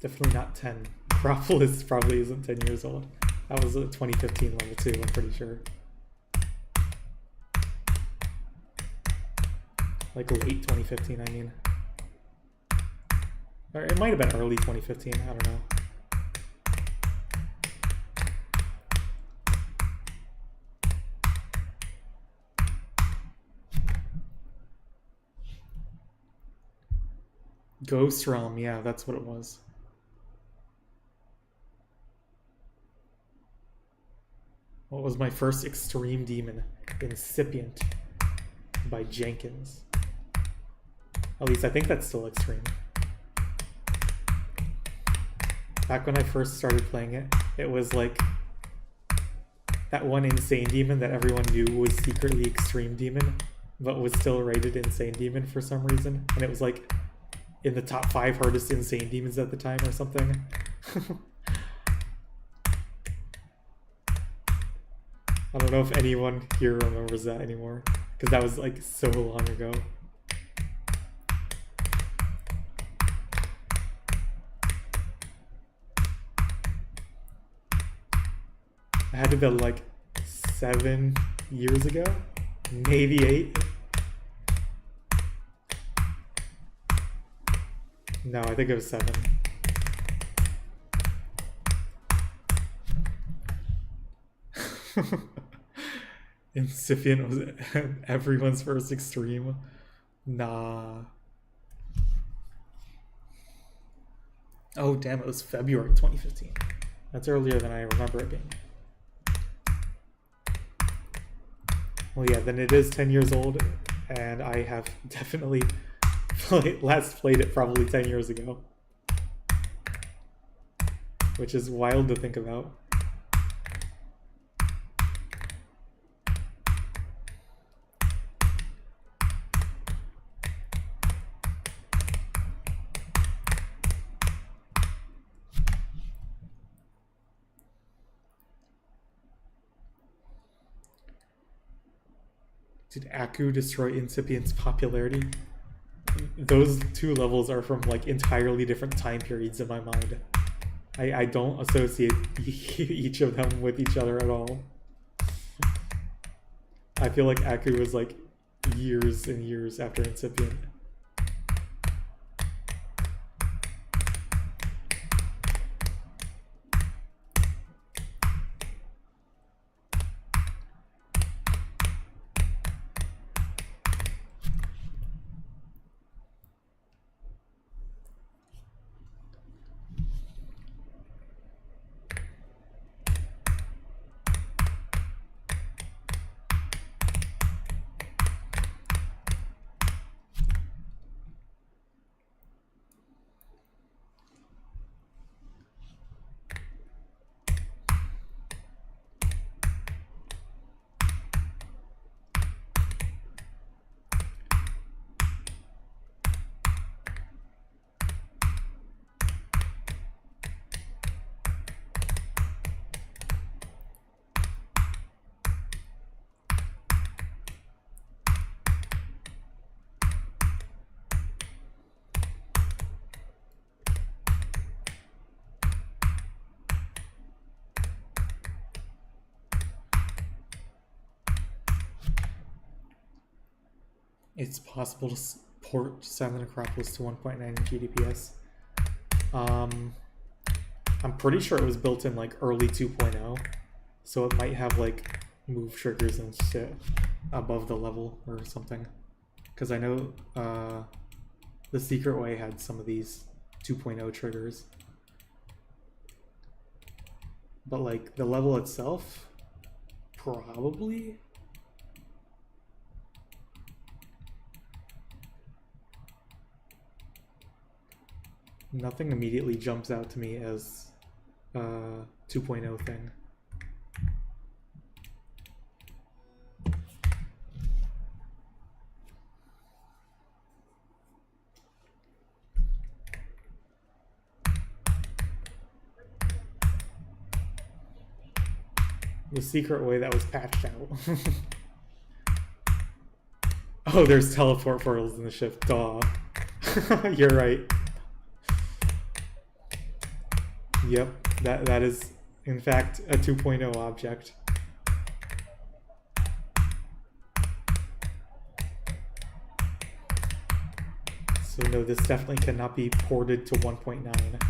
Definitely not 10. Acropolis probably isn't 10 years old. That was a 2015 level too, I'm pretty sure. Like late 2015, I mean. Or it might have been early 2015, I don't know. Ghost Realm, yeah, that's what it was. What was my first extreme demon? Incipient by Jenkins. At least I think that's still extreme. Back when I first started playing it, it was like that one insane demon that everyone knew was secretly extreme demon, but was still rated insane demon for some reason. And it was like in the top 5 hardest insane demons at the time or something. I don't know if anyone here remembers that anymore, because that was like so long ago. I had to be like 7 years ago, maybe 8. No, I think it was 7. Incipient was everyone's first extreme. Nah. Oh damn, it was February 2015. That's earlier than I remember it being. Well yeah, then it is 10 years old, and I have definitely last played it probably 10 years ago. Which is wild to think about. Did Aku destroy Incipient's popularity? Those two levels are from like entirely different time periods in my mind. I don't associate each of them with each other at all. I feel like Aku was like years and years after Incipient. It's possible to port Silent Acropolis to 1.9 GDPS. I'm pretty sure it was built in like early 2.0, so it might have like move triggers and shit above the level or something. Because I know the Secret Way had some of these 2.0 triggers. But like the level itself, probably. Nothing immediately jumps out to me as a 2.0 thing. The Secret Way that was patched out. Oh, there's teleport portals in the ship. Duh. You're right. Yep, that is in fact a 2.0 object. So no, this definitely cannot be ported to 1.9.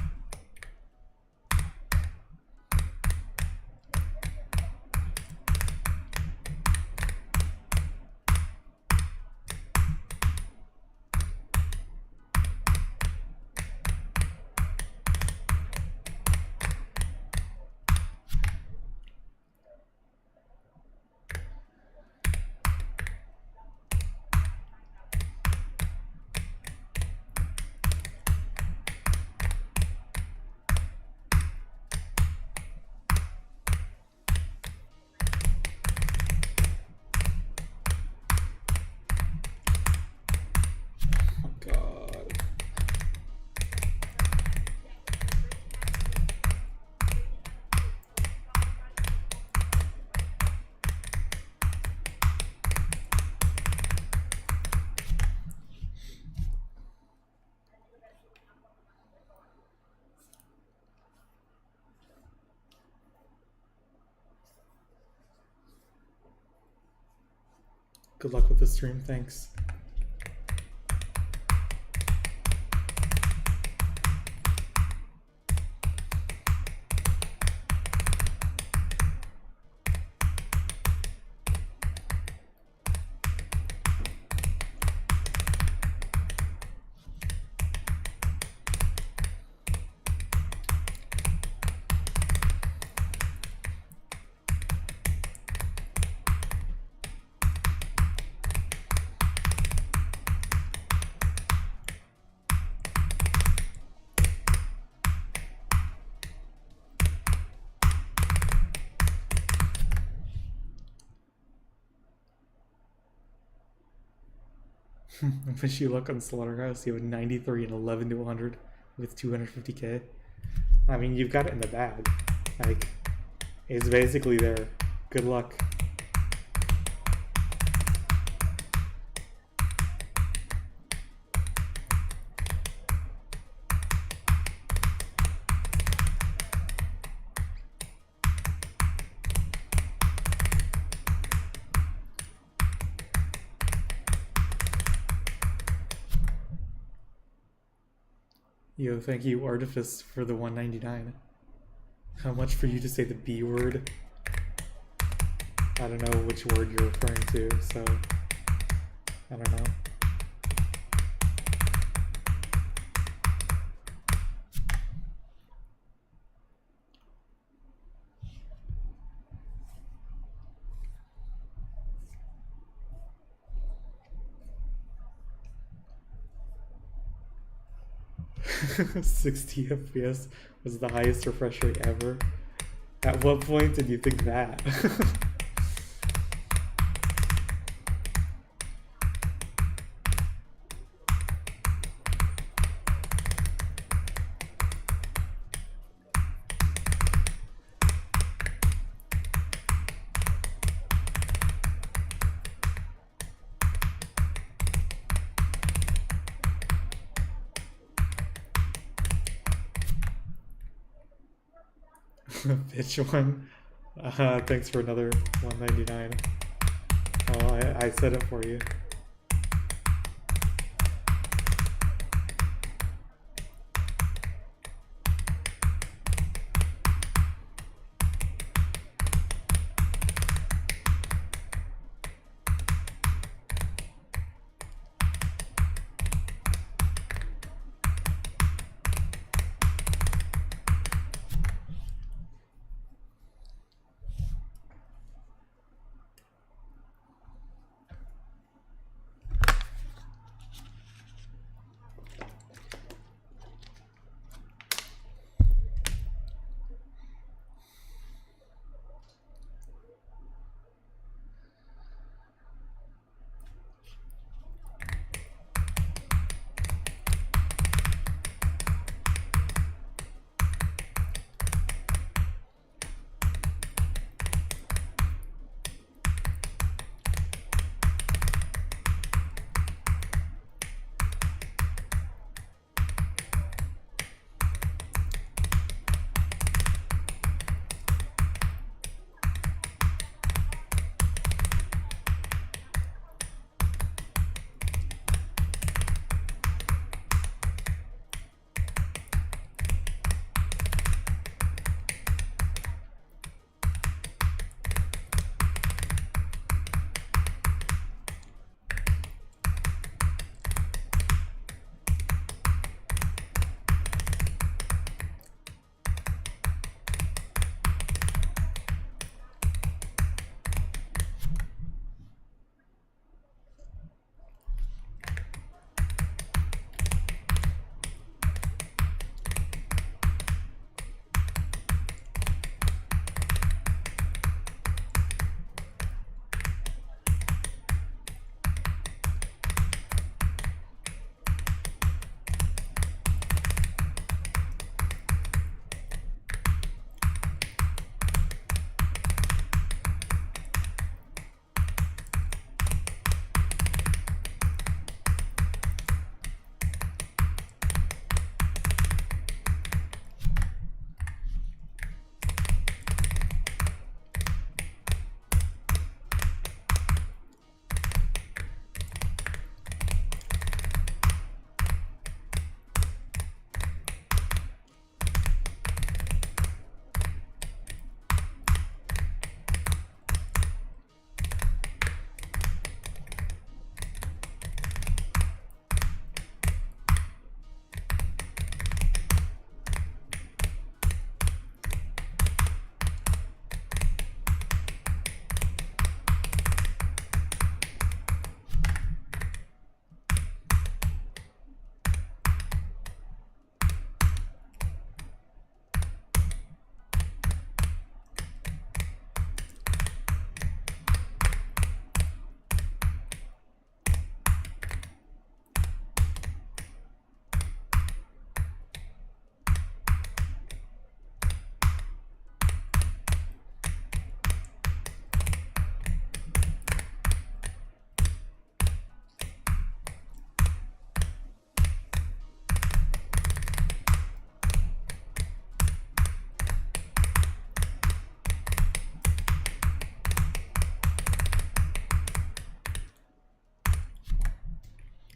Good luck with the stream, thanks. I wish you luck on Slaughterhouse. You have 93 and 11 to 100 with 250k. I mean, you've got it in the bag. Like, it's basically there. Good luck. Yo, thank you, Artifice, for the 199. How much for you to say the B word? I don't know which word you're referring to, so I don't know. "60 FPS was the highest refresh rate ever." At what point did you think that? Bitch one. Thanks for another 199. Oh, I said it for you.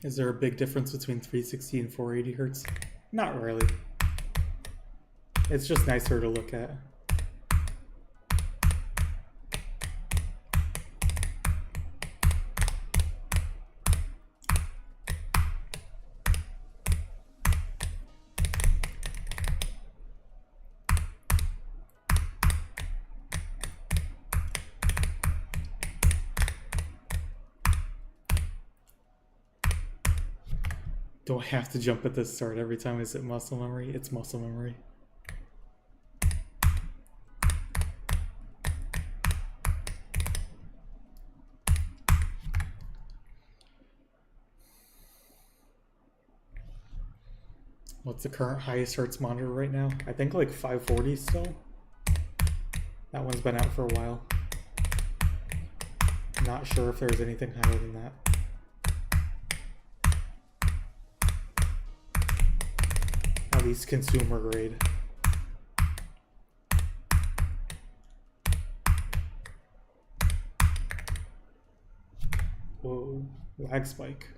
Is there a big difference between 360 and 480 hertz? Not really. It's just nicer to look at. Do I have to jump at the start every time I hit muscle memory? It's muscle memory. What's the current highest hertz monitor right now? I think like 540 still. That one's been out for a while. Not sure if there's anything higher than that. At least consumer grade. Whoa, lag spike.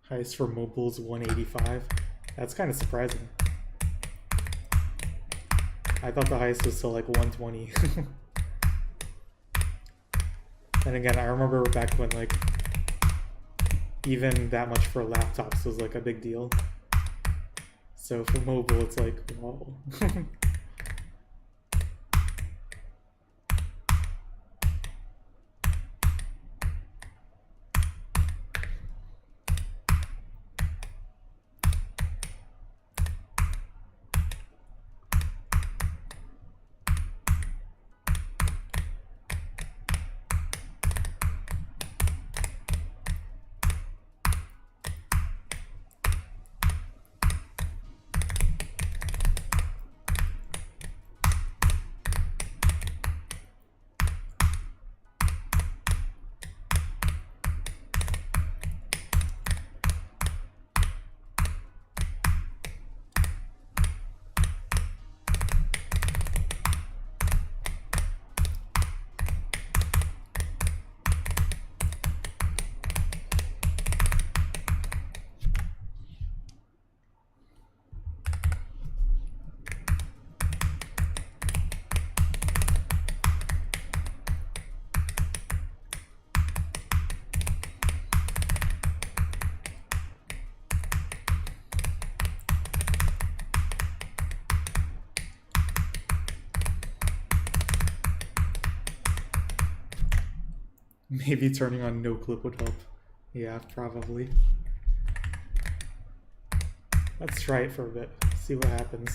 Highest for mobile's 185. That's kind of surprising. I thought the highest was still like 120. And again, I remember back when like even that much for laptops was like a big deal. So for mobile, it's like, whoa. Maybe turning on no clip would help. Yeah, probably. Let's try it for a bit, see what happens.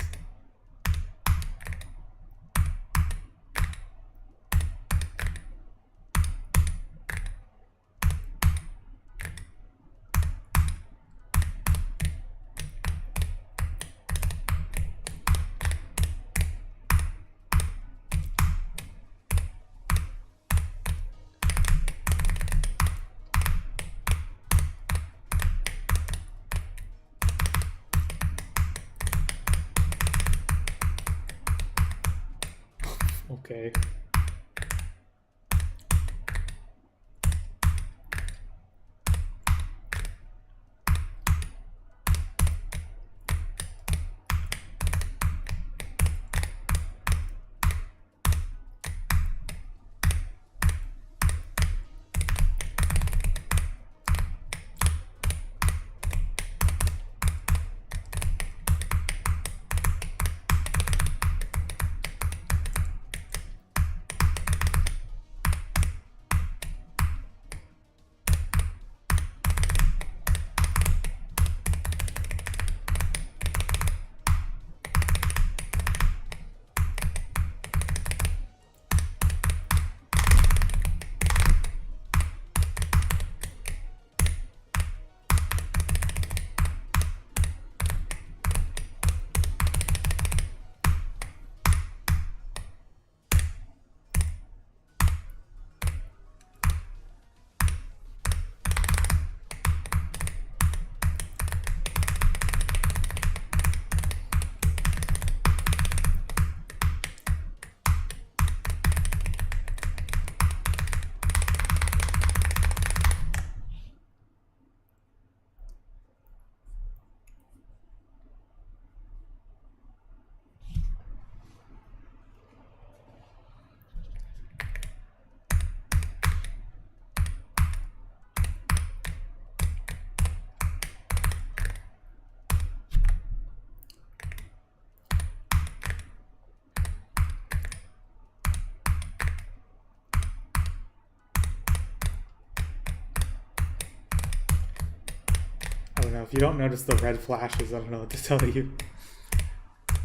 know. If you don't notice the red flashes, I don't know what to tell you.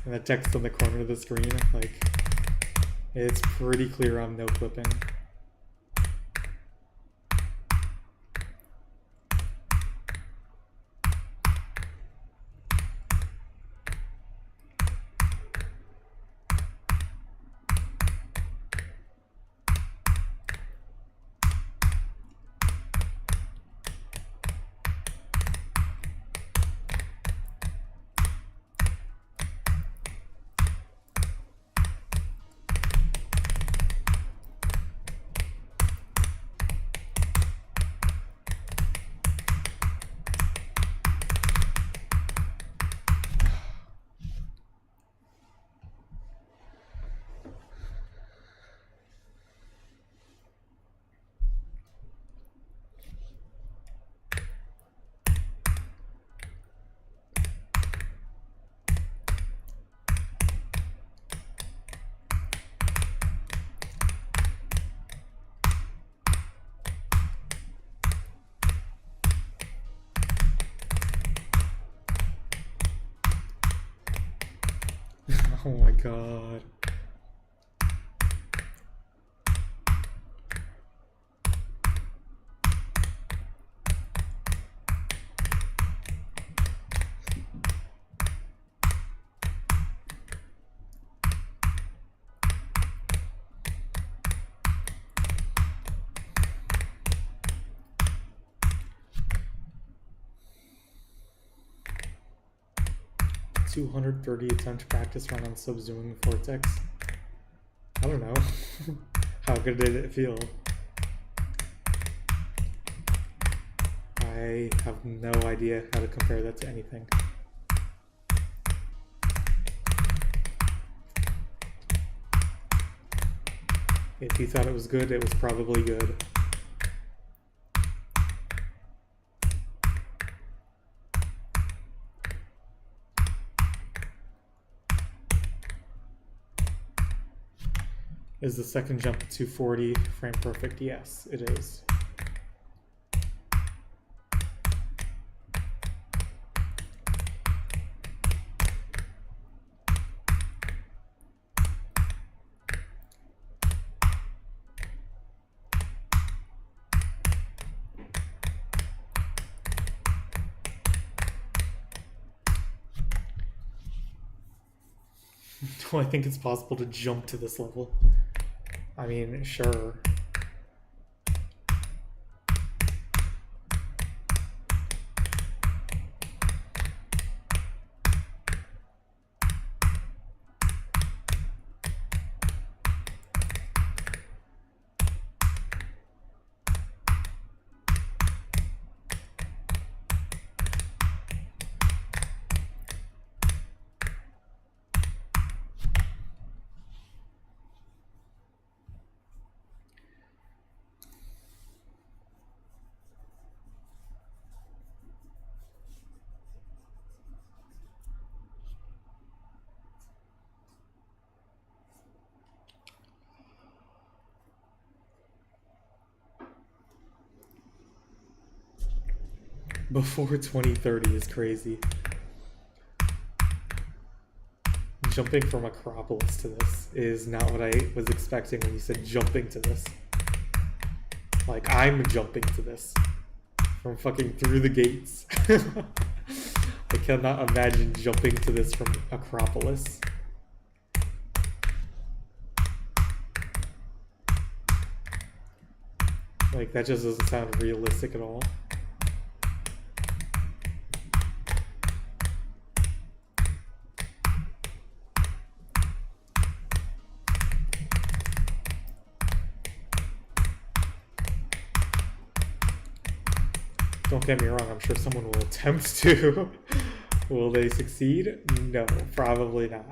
And the text on the corner of the screen, like, it's pretty clear I'm no clipping. Oh my god. $230 attempt practice run on subzooming vortex. I don't know. How good did it feel? I have no idea how to compare that to anything. If you thought it was good, it was probably good. Is the second jump at 240 frame perfect? Yes, it is. Do I think it's possible to jump to this level? I mean, sure. Before 2030 is crazy. Jumping from Acropolis to this is not what I was expecting when you said jumping to this. Like, I'm jumping to this. From fucking through the gates. I cannot imagine jumping to this from Acropolis. Like, that just doesn't sound realistic at all. Don't get me wrong, I'm sure someone will attempt to. Will they succeed? No, probably not.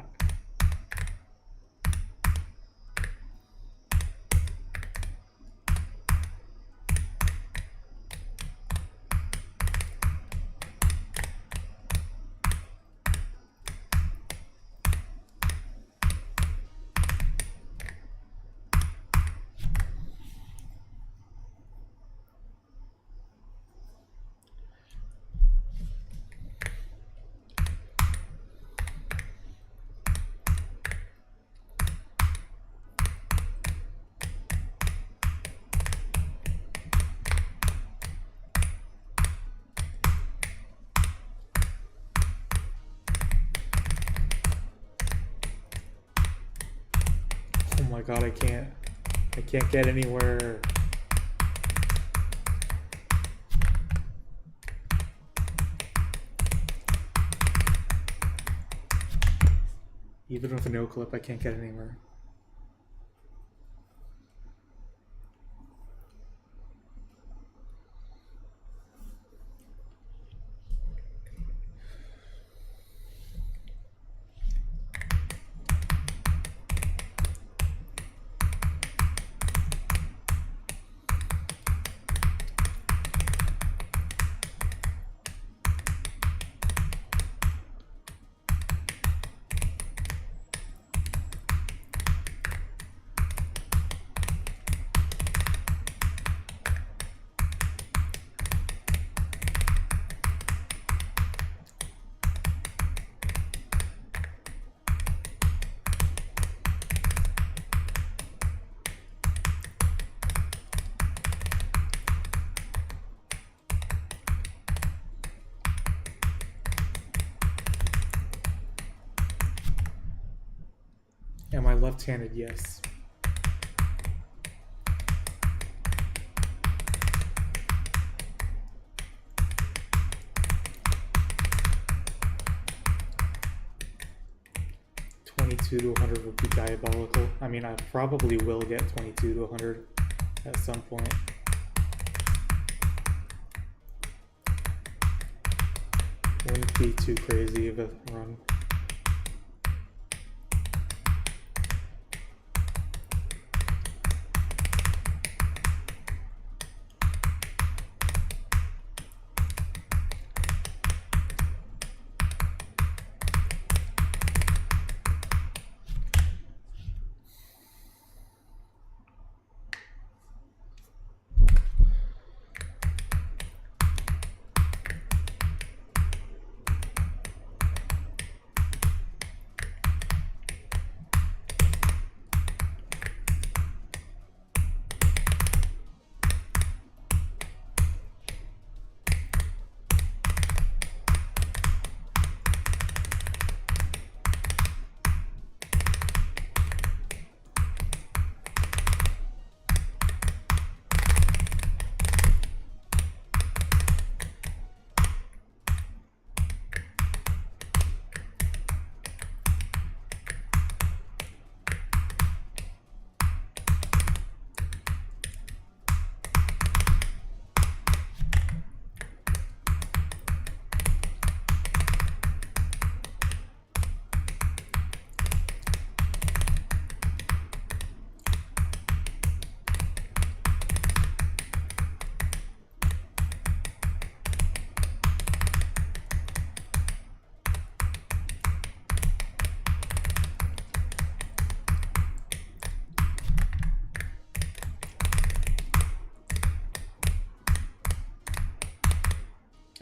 god, I can't get anywhere. Even with a no clip, I can't get anywhere. Am I left-handed? Yes. To 100 would be diabolical. I mean, I probably will get 22 to 100 at some point. Wouldn't be too crazy of a run.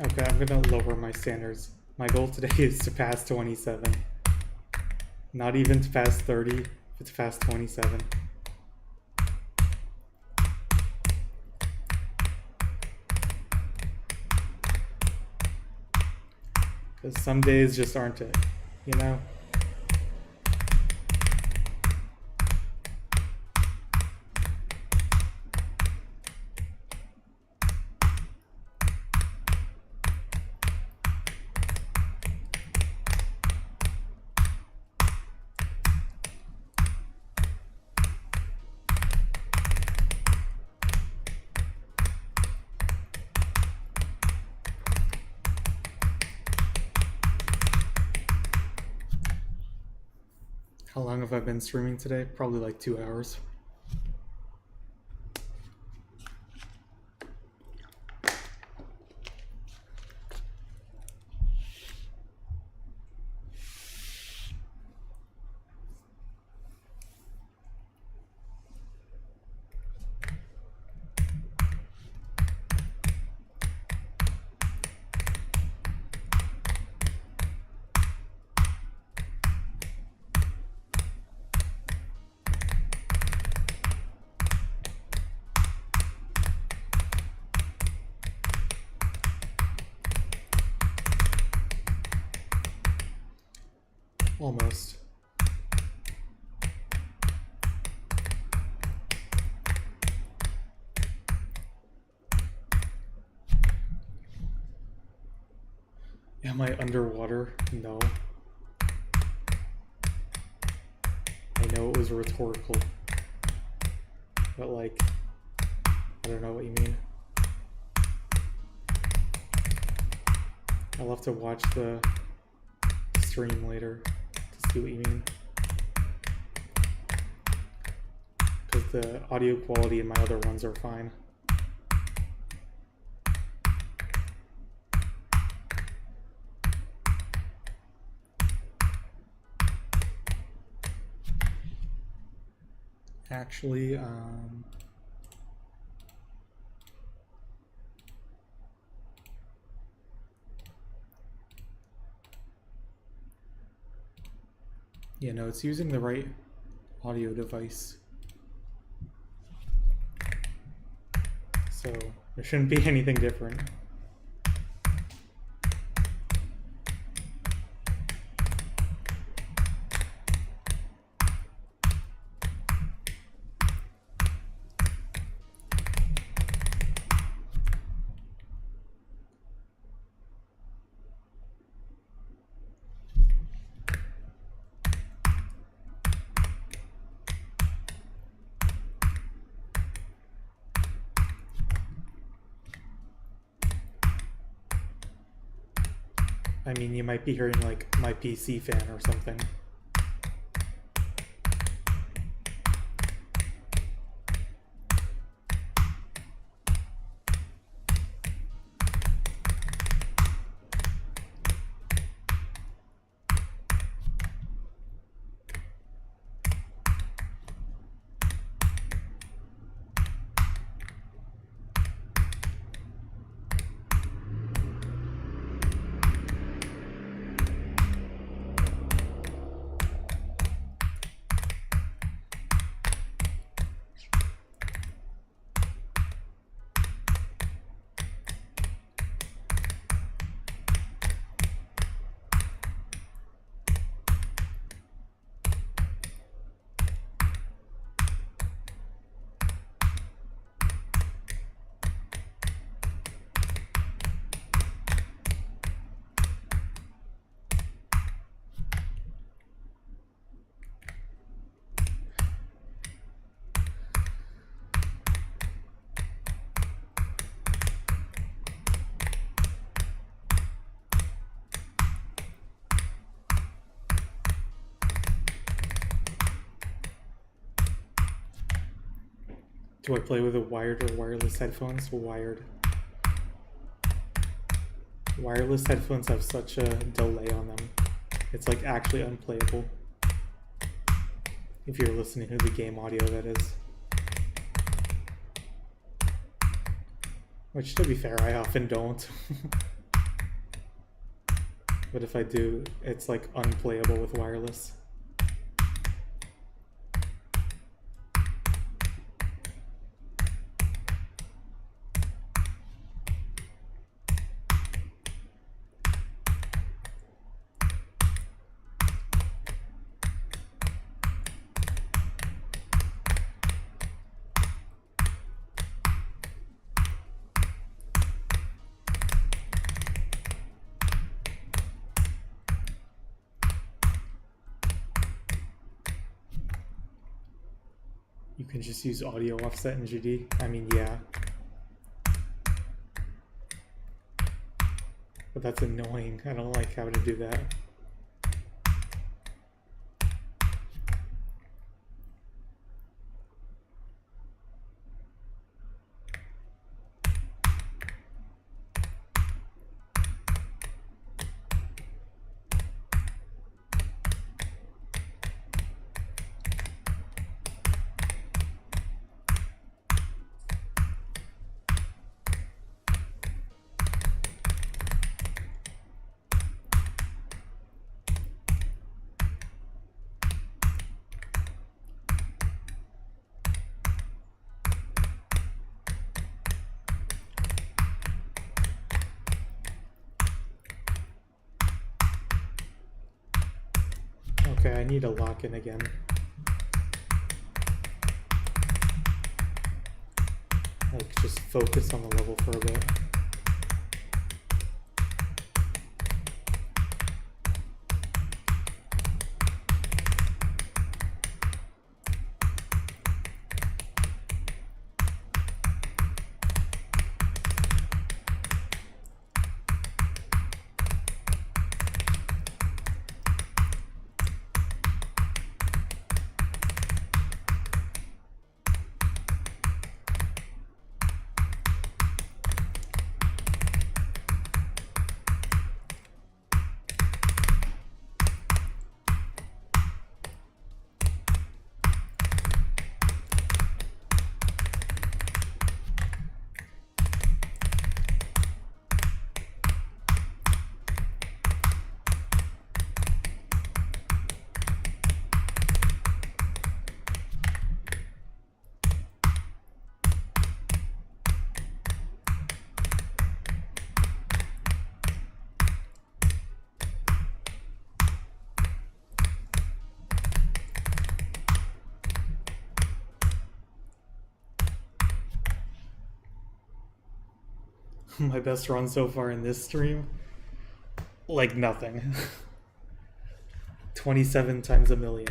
Okay, I'm gonna lower my standards. My goal today is to pass 27. Not even to pass 30, but to pass 27. Because some days just aren't it, you know? How long have I been streaming today? Probably like 2 hours. Almost. Am I underwater? No. I know it was rhetorical. But like, I don't know what you mean. I'll have to watch the stream later to see what you mean. Because the audio quality in my other ones are fine. Actually, yeah, no, it's using the right audio device. So there shouldn't be anything different. I mean, you might be hearing like my PC fan or something. Do I play with a wired or wireless headphones? Wired. Wireless headphones have such a delay on them. It's like actually unplayable. If you're listening to the game audio, that is. Which, to be fair, I often don't. But if I do, it's like unplayable with wireless. You can just use audio offset in GD. I mean, yeah. But that's annoying. I don't like having to do that. Okay, I need to lock in again. Like, just focus on the level for a bit. My best run so far in this stream? Like nothing. 27 times a million.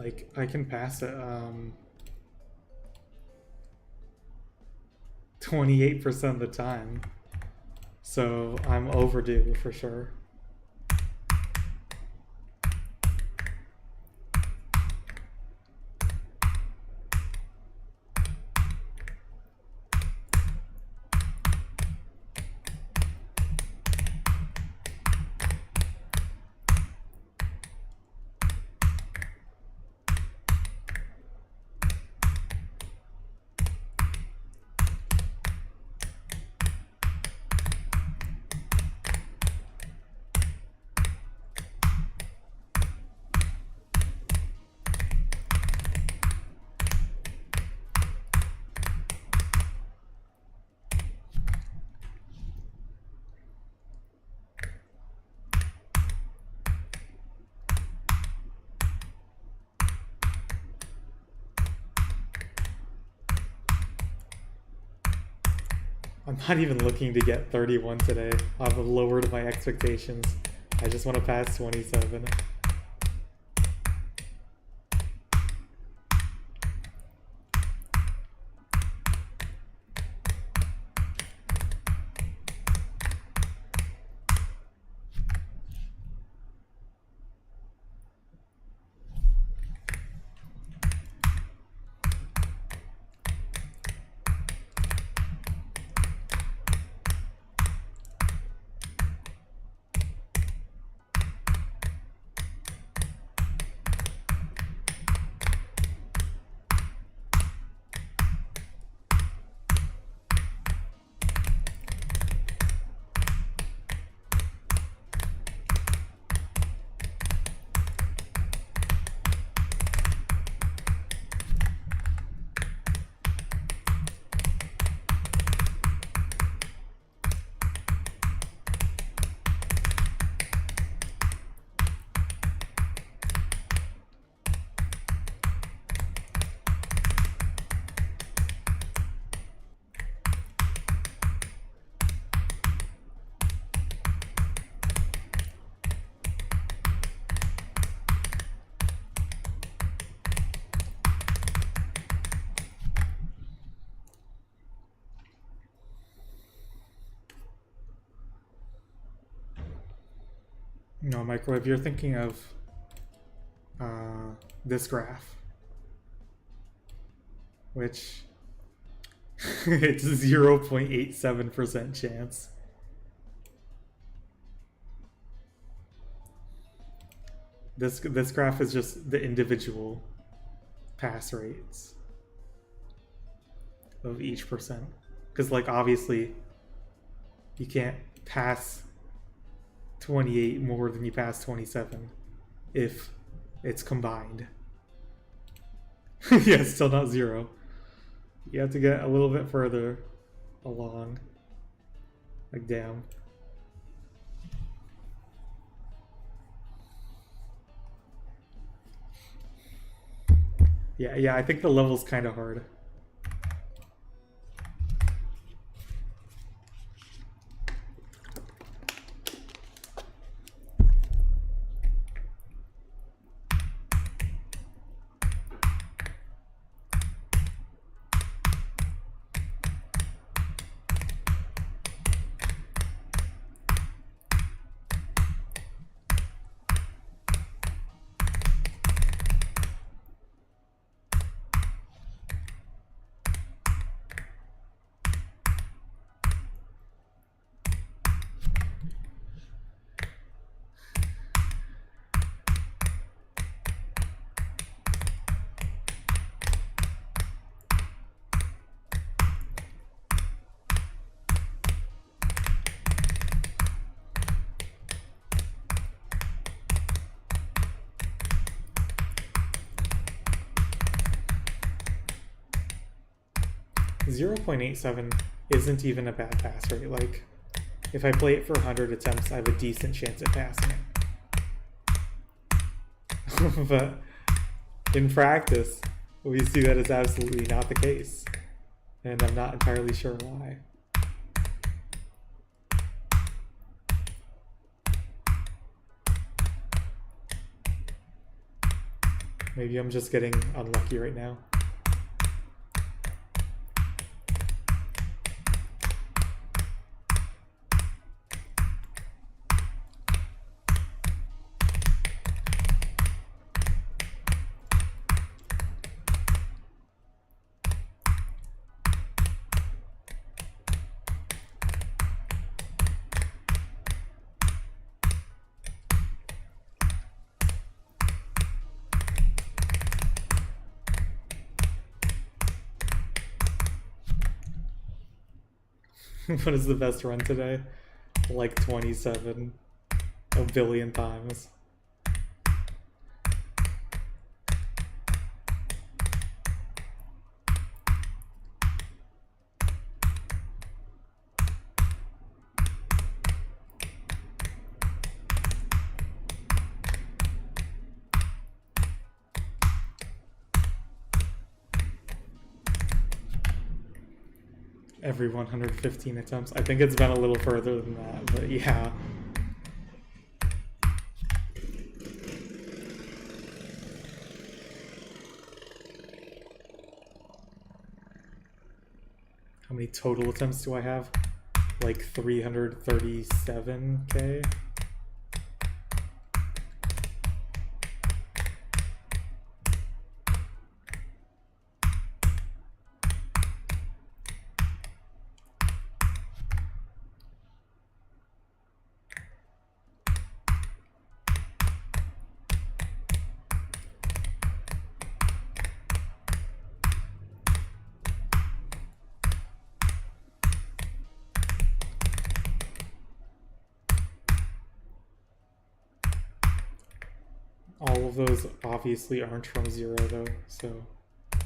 Like, I can pass it 28% of the time. So I'm overdue for sure. I'm not even looking to get 31 today. I've lowered my expectations. I just want to pass 27. No, Microwave, you're thinking of this graph, which it's 0.87% chance. This graph is just the individual pass rates of each percent. Because, like, obviously, you can't pass 28 more than you pass 27 if it's combined. Yeah, it's still not 0. You have to get a little bit further along. Like, damn. Yeah, I think the level's kind of hard. 0.87 isn't even a bad pass rate. Like, if I play it for 100 attempts, I have a decent chance at passing it. But in practice, we see that it's absolutely not the case. And I'm not entirely sure why. Maybe I'm just getting unlucky right now. What is the best run today? Like 27 a billion times. Every 115 attempts. I think it's been a little further than that, but yeah. How many total attempts do I have? Like 337k? All of those obviously aren't from 0 though, so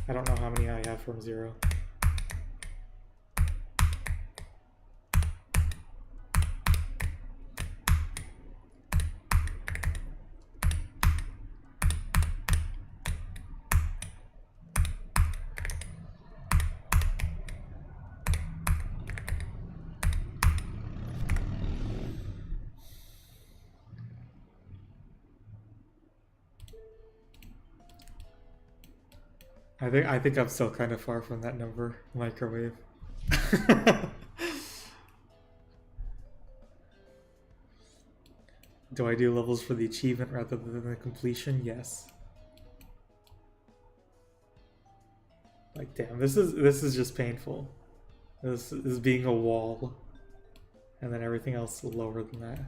I don't know how many I have from 0. I think I'm still kind of far from that number, microwave. Do I do levels for the achievement rather than the completion? Yes. Like, damn, this is just painful. This is being a wall, and then everything else lower than that.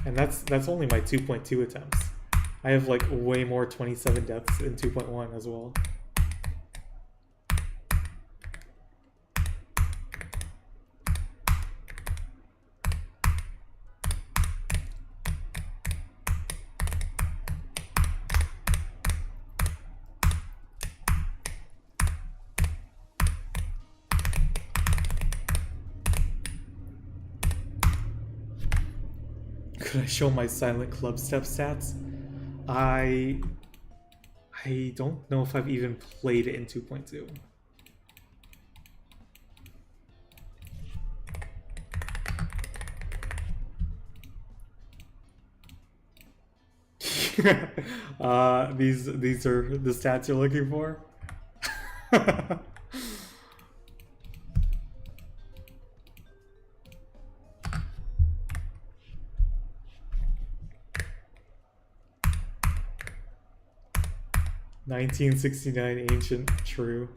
And that's only my 2.2 attempts. I have like way more 27 deaths in 2.1 as well. Could I show my silent club step stats? I don't know if I've even played it in 2.2. These are the stats you're looking for? 1969 ancient true.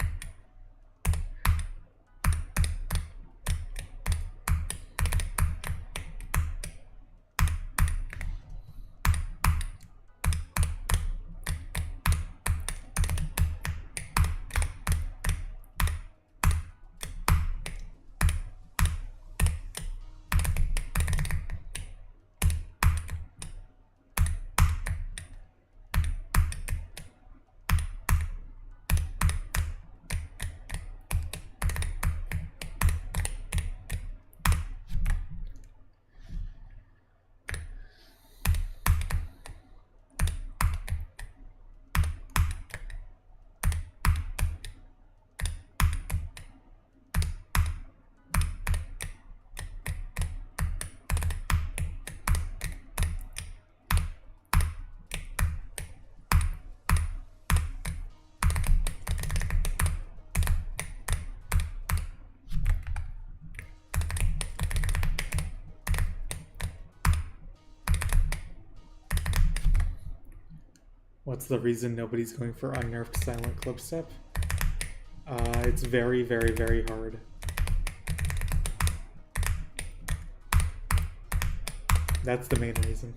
What's the reason nobody's going for unnerfed silent club step? It's very, very, very hard. That's the main reason.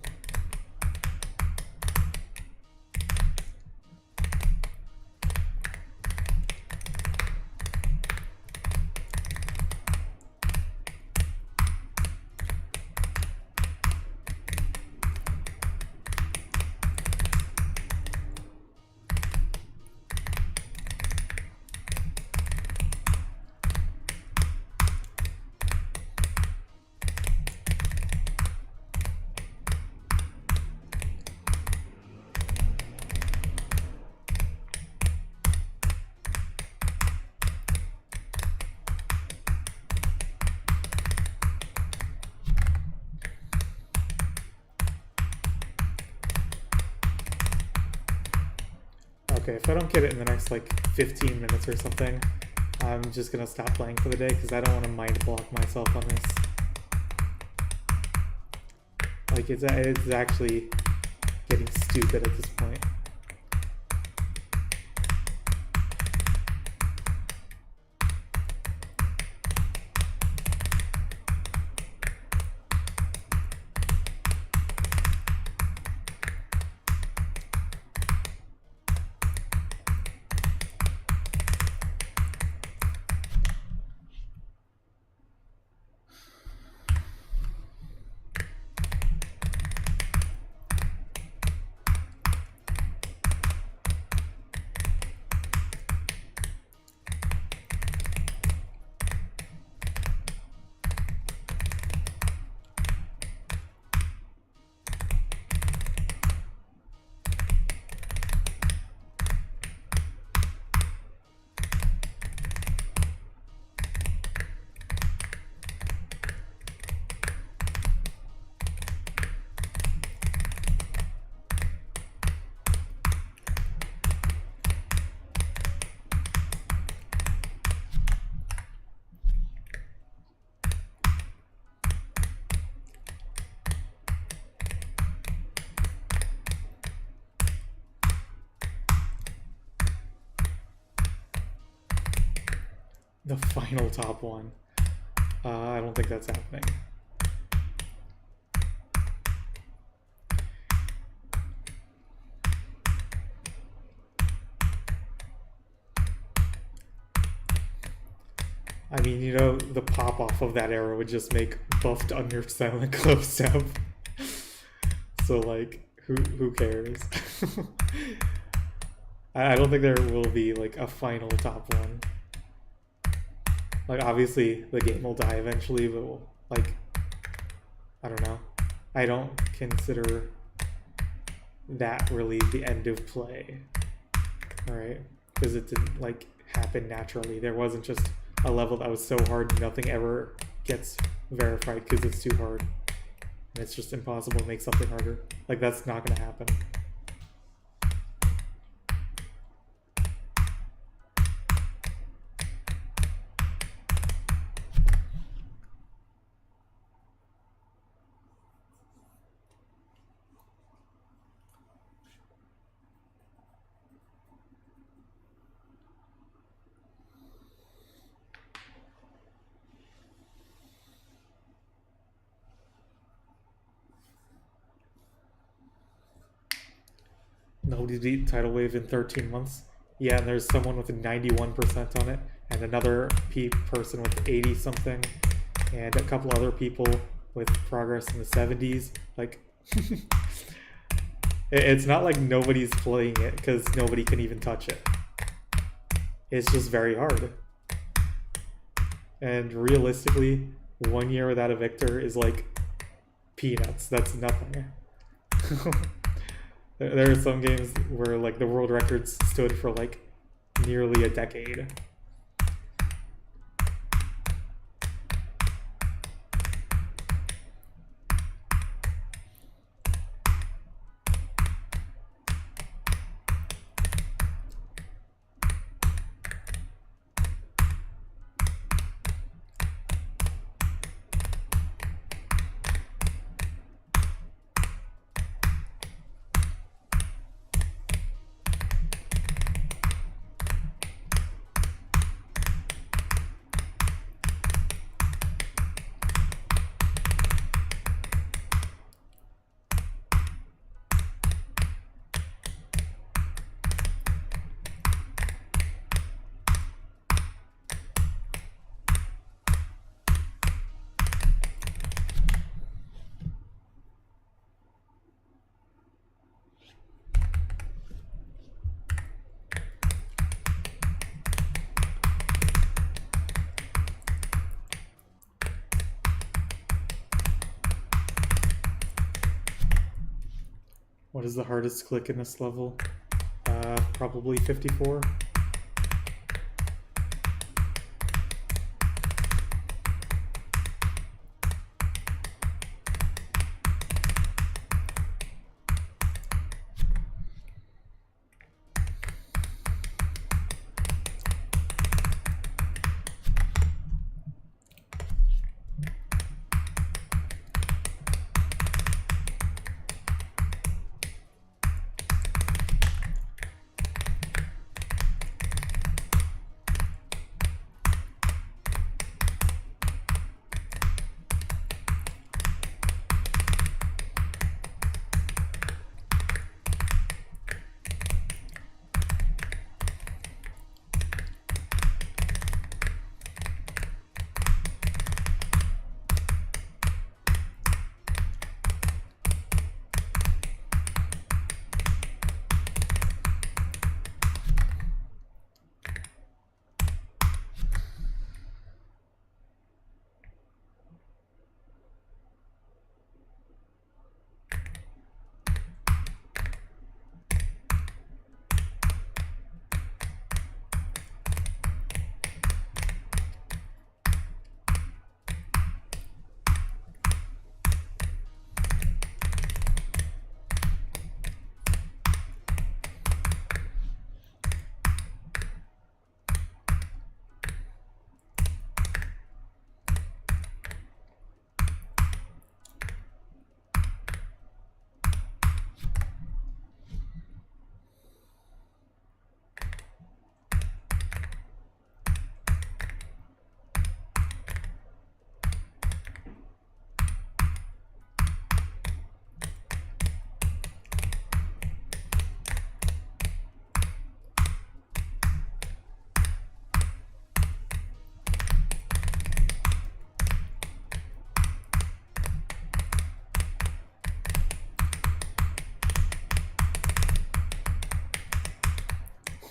Okay, if I don't get it in the next like 15 minutes or something, I'm just gonna stop playing for the day because I don't want to mind block myself on this. Like it's actually getting stupid at this point. The final top one. I don't think that's happening. I mean, you know, the pop off of that arrow would just make buffed unnerfed silent club step. So like, who cares? I don't think there will be like a final top one. Like, obviously, the game will die eventually, but, like, I don't know. I don't consider that really the end of play, alright? Because it didn't, like, happen naturally. There wasn't just a level that was so hard nothing ever gets verified because it's too hard. And it's just impossible to make something harder. Like, that's not going to happen. Nobody beat Tidal Wave in 13 months. Yeah, and there's someone with a 91% on it, and another person with 80 something, and a couple other people with progress in the 70s. Like, it's not like nobody's playing it because nobody can even touch it. It's just very hard. And realistically, 1 year without a victor is like peanuts. That's nothing. There are some games where like the world records stood for like nearly a decade. What is the hardest click in this level? Probably 54.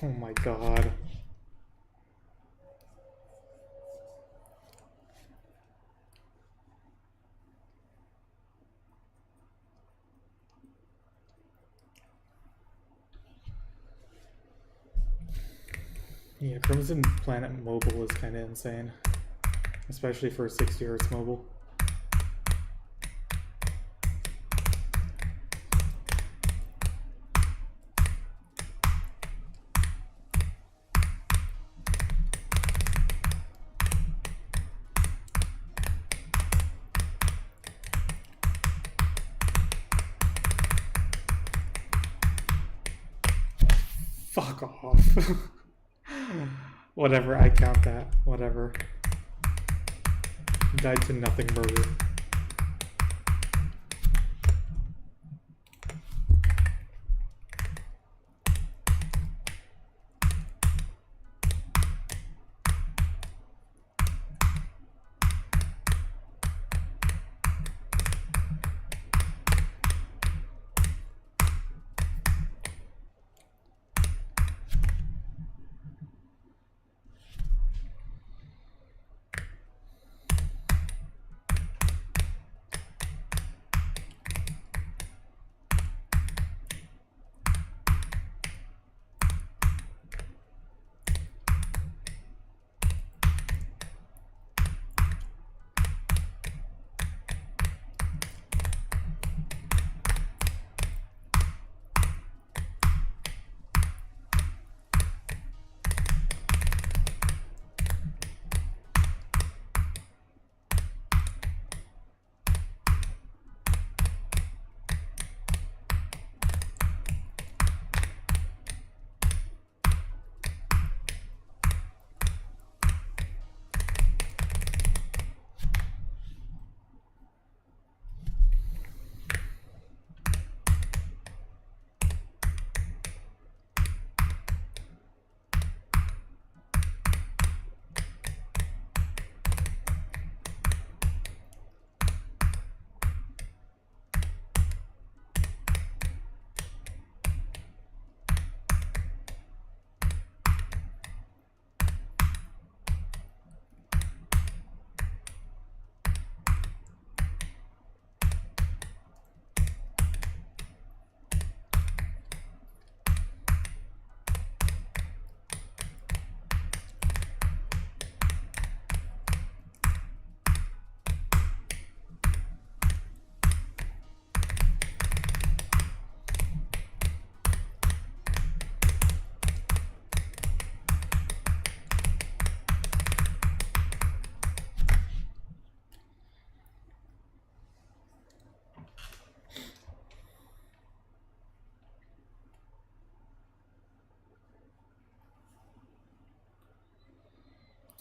Oh my god. Yeah, Crimson Planet Mobile is kind of insane, especially for a 60 Hz mobile. Fuck off. Whatever, I count that. Whatever. Died to nothing burger.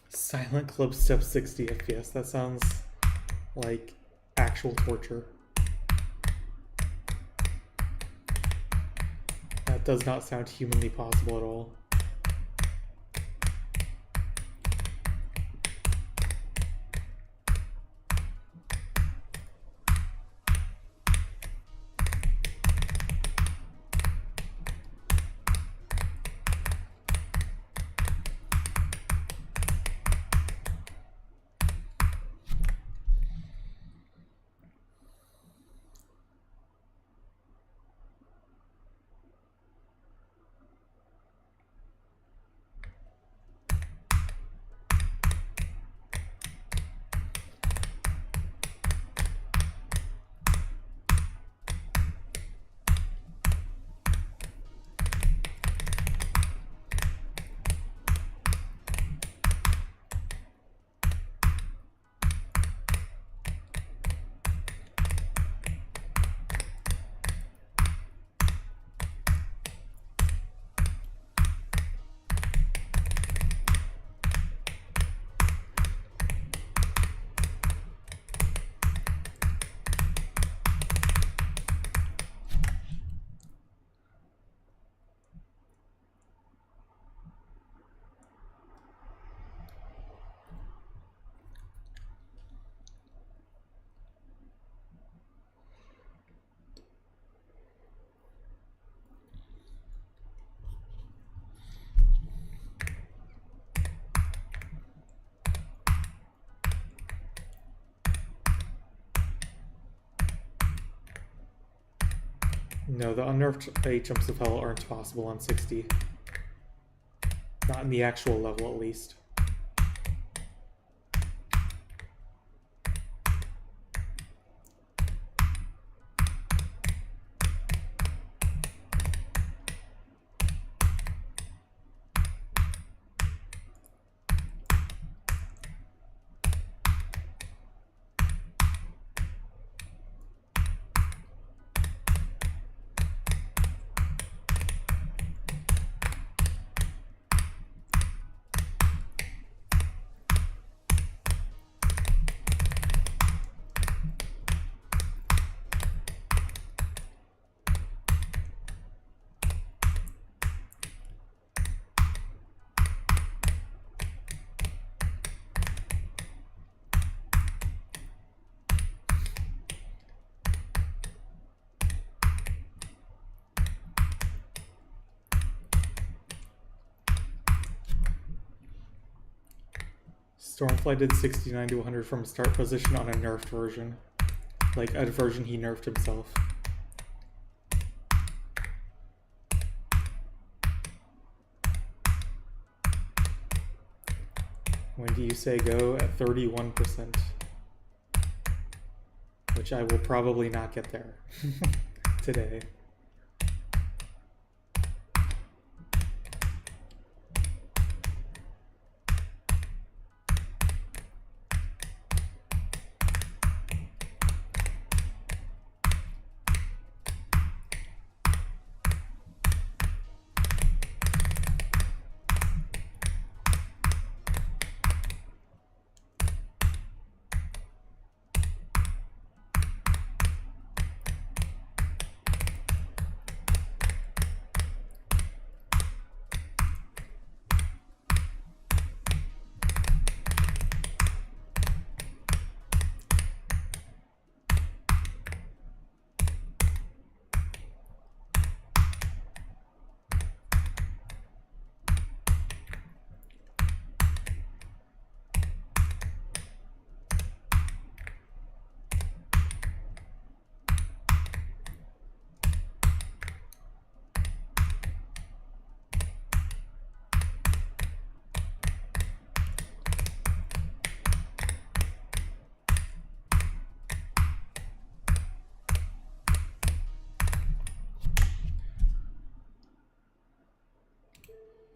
Silent clip step 60 FPS. That sounds like actual torture. That does not sound humanly possible at all. No, the unnerfed 8 jumps of hell aren't possible on 60. Not in the actual level, at least. Stormfly did 69 to 100 from start position on a nerfed version. Like a version he nerfed himself. When do you say go? At 31%. Which I will probably not get there today.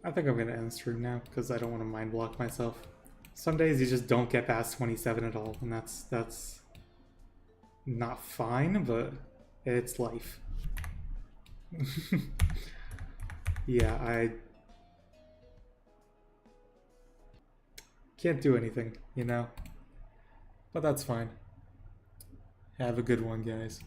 I think I'm gonna end stream now because I don't want to mind block myself. Some days you just don't get past 27 at all, and that's not fine, but it's life. Yeah, I can't do anything, you know? But that's fine. Have a good one, guys.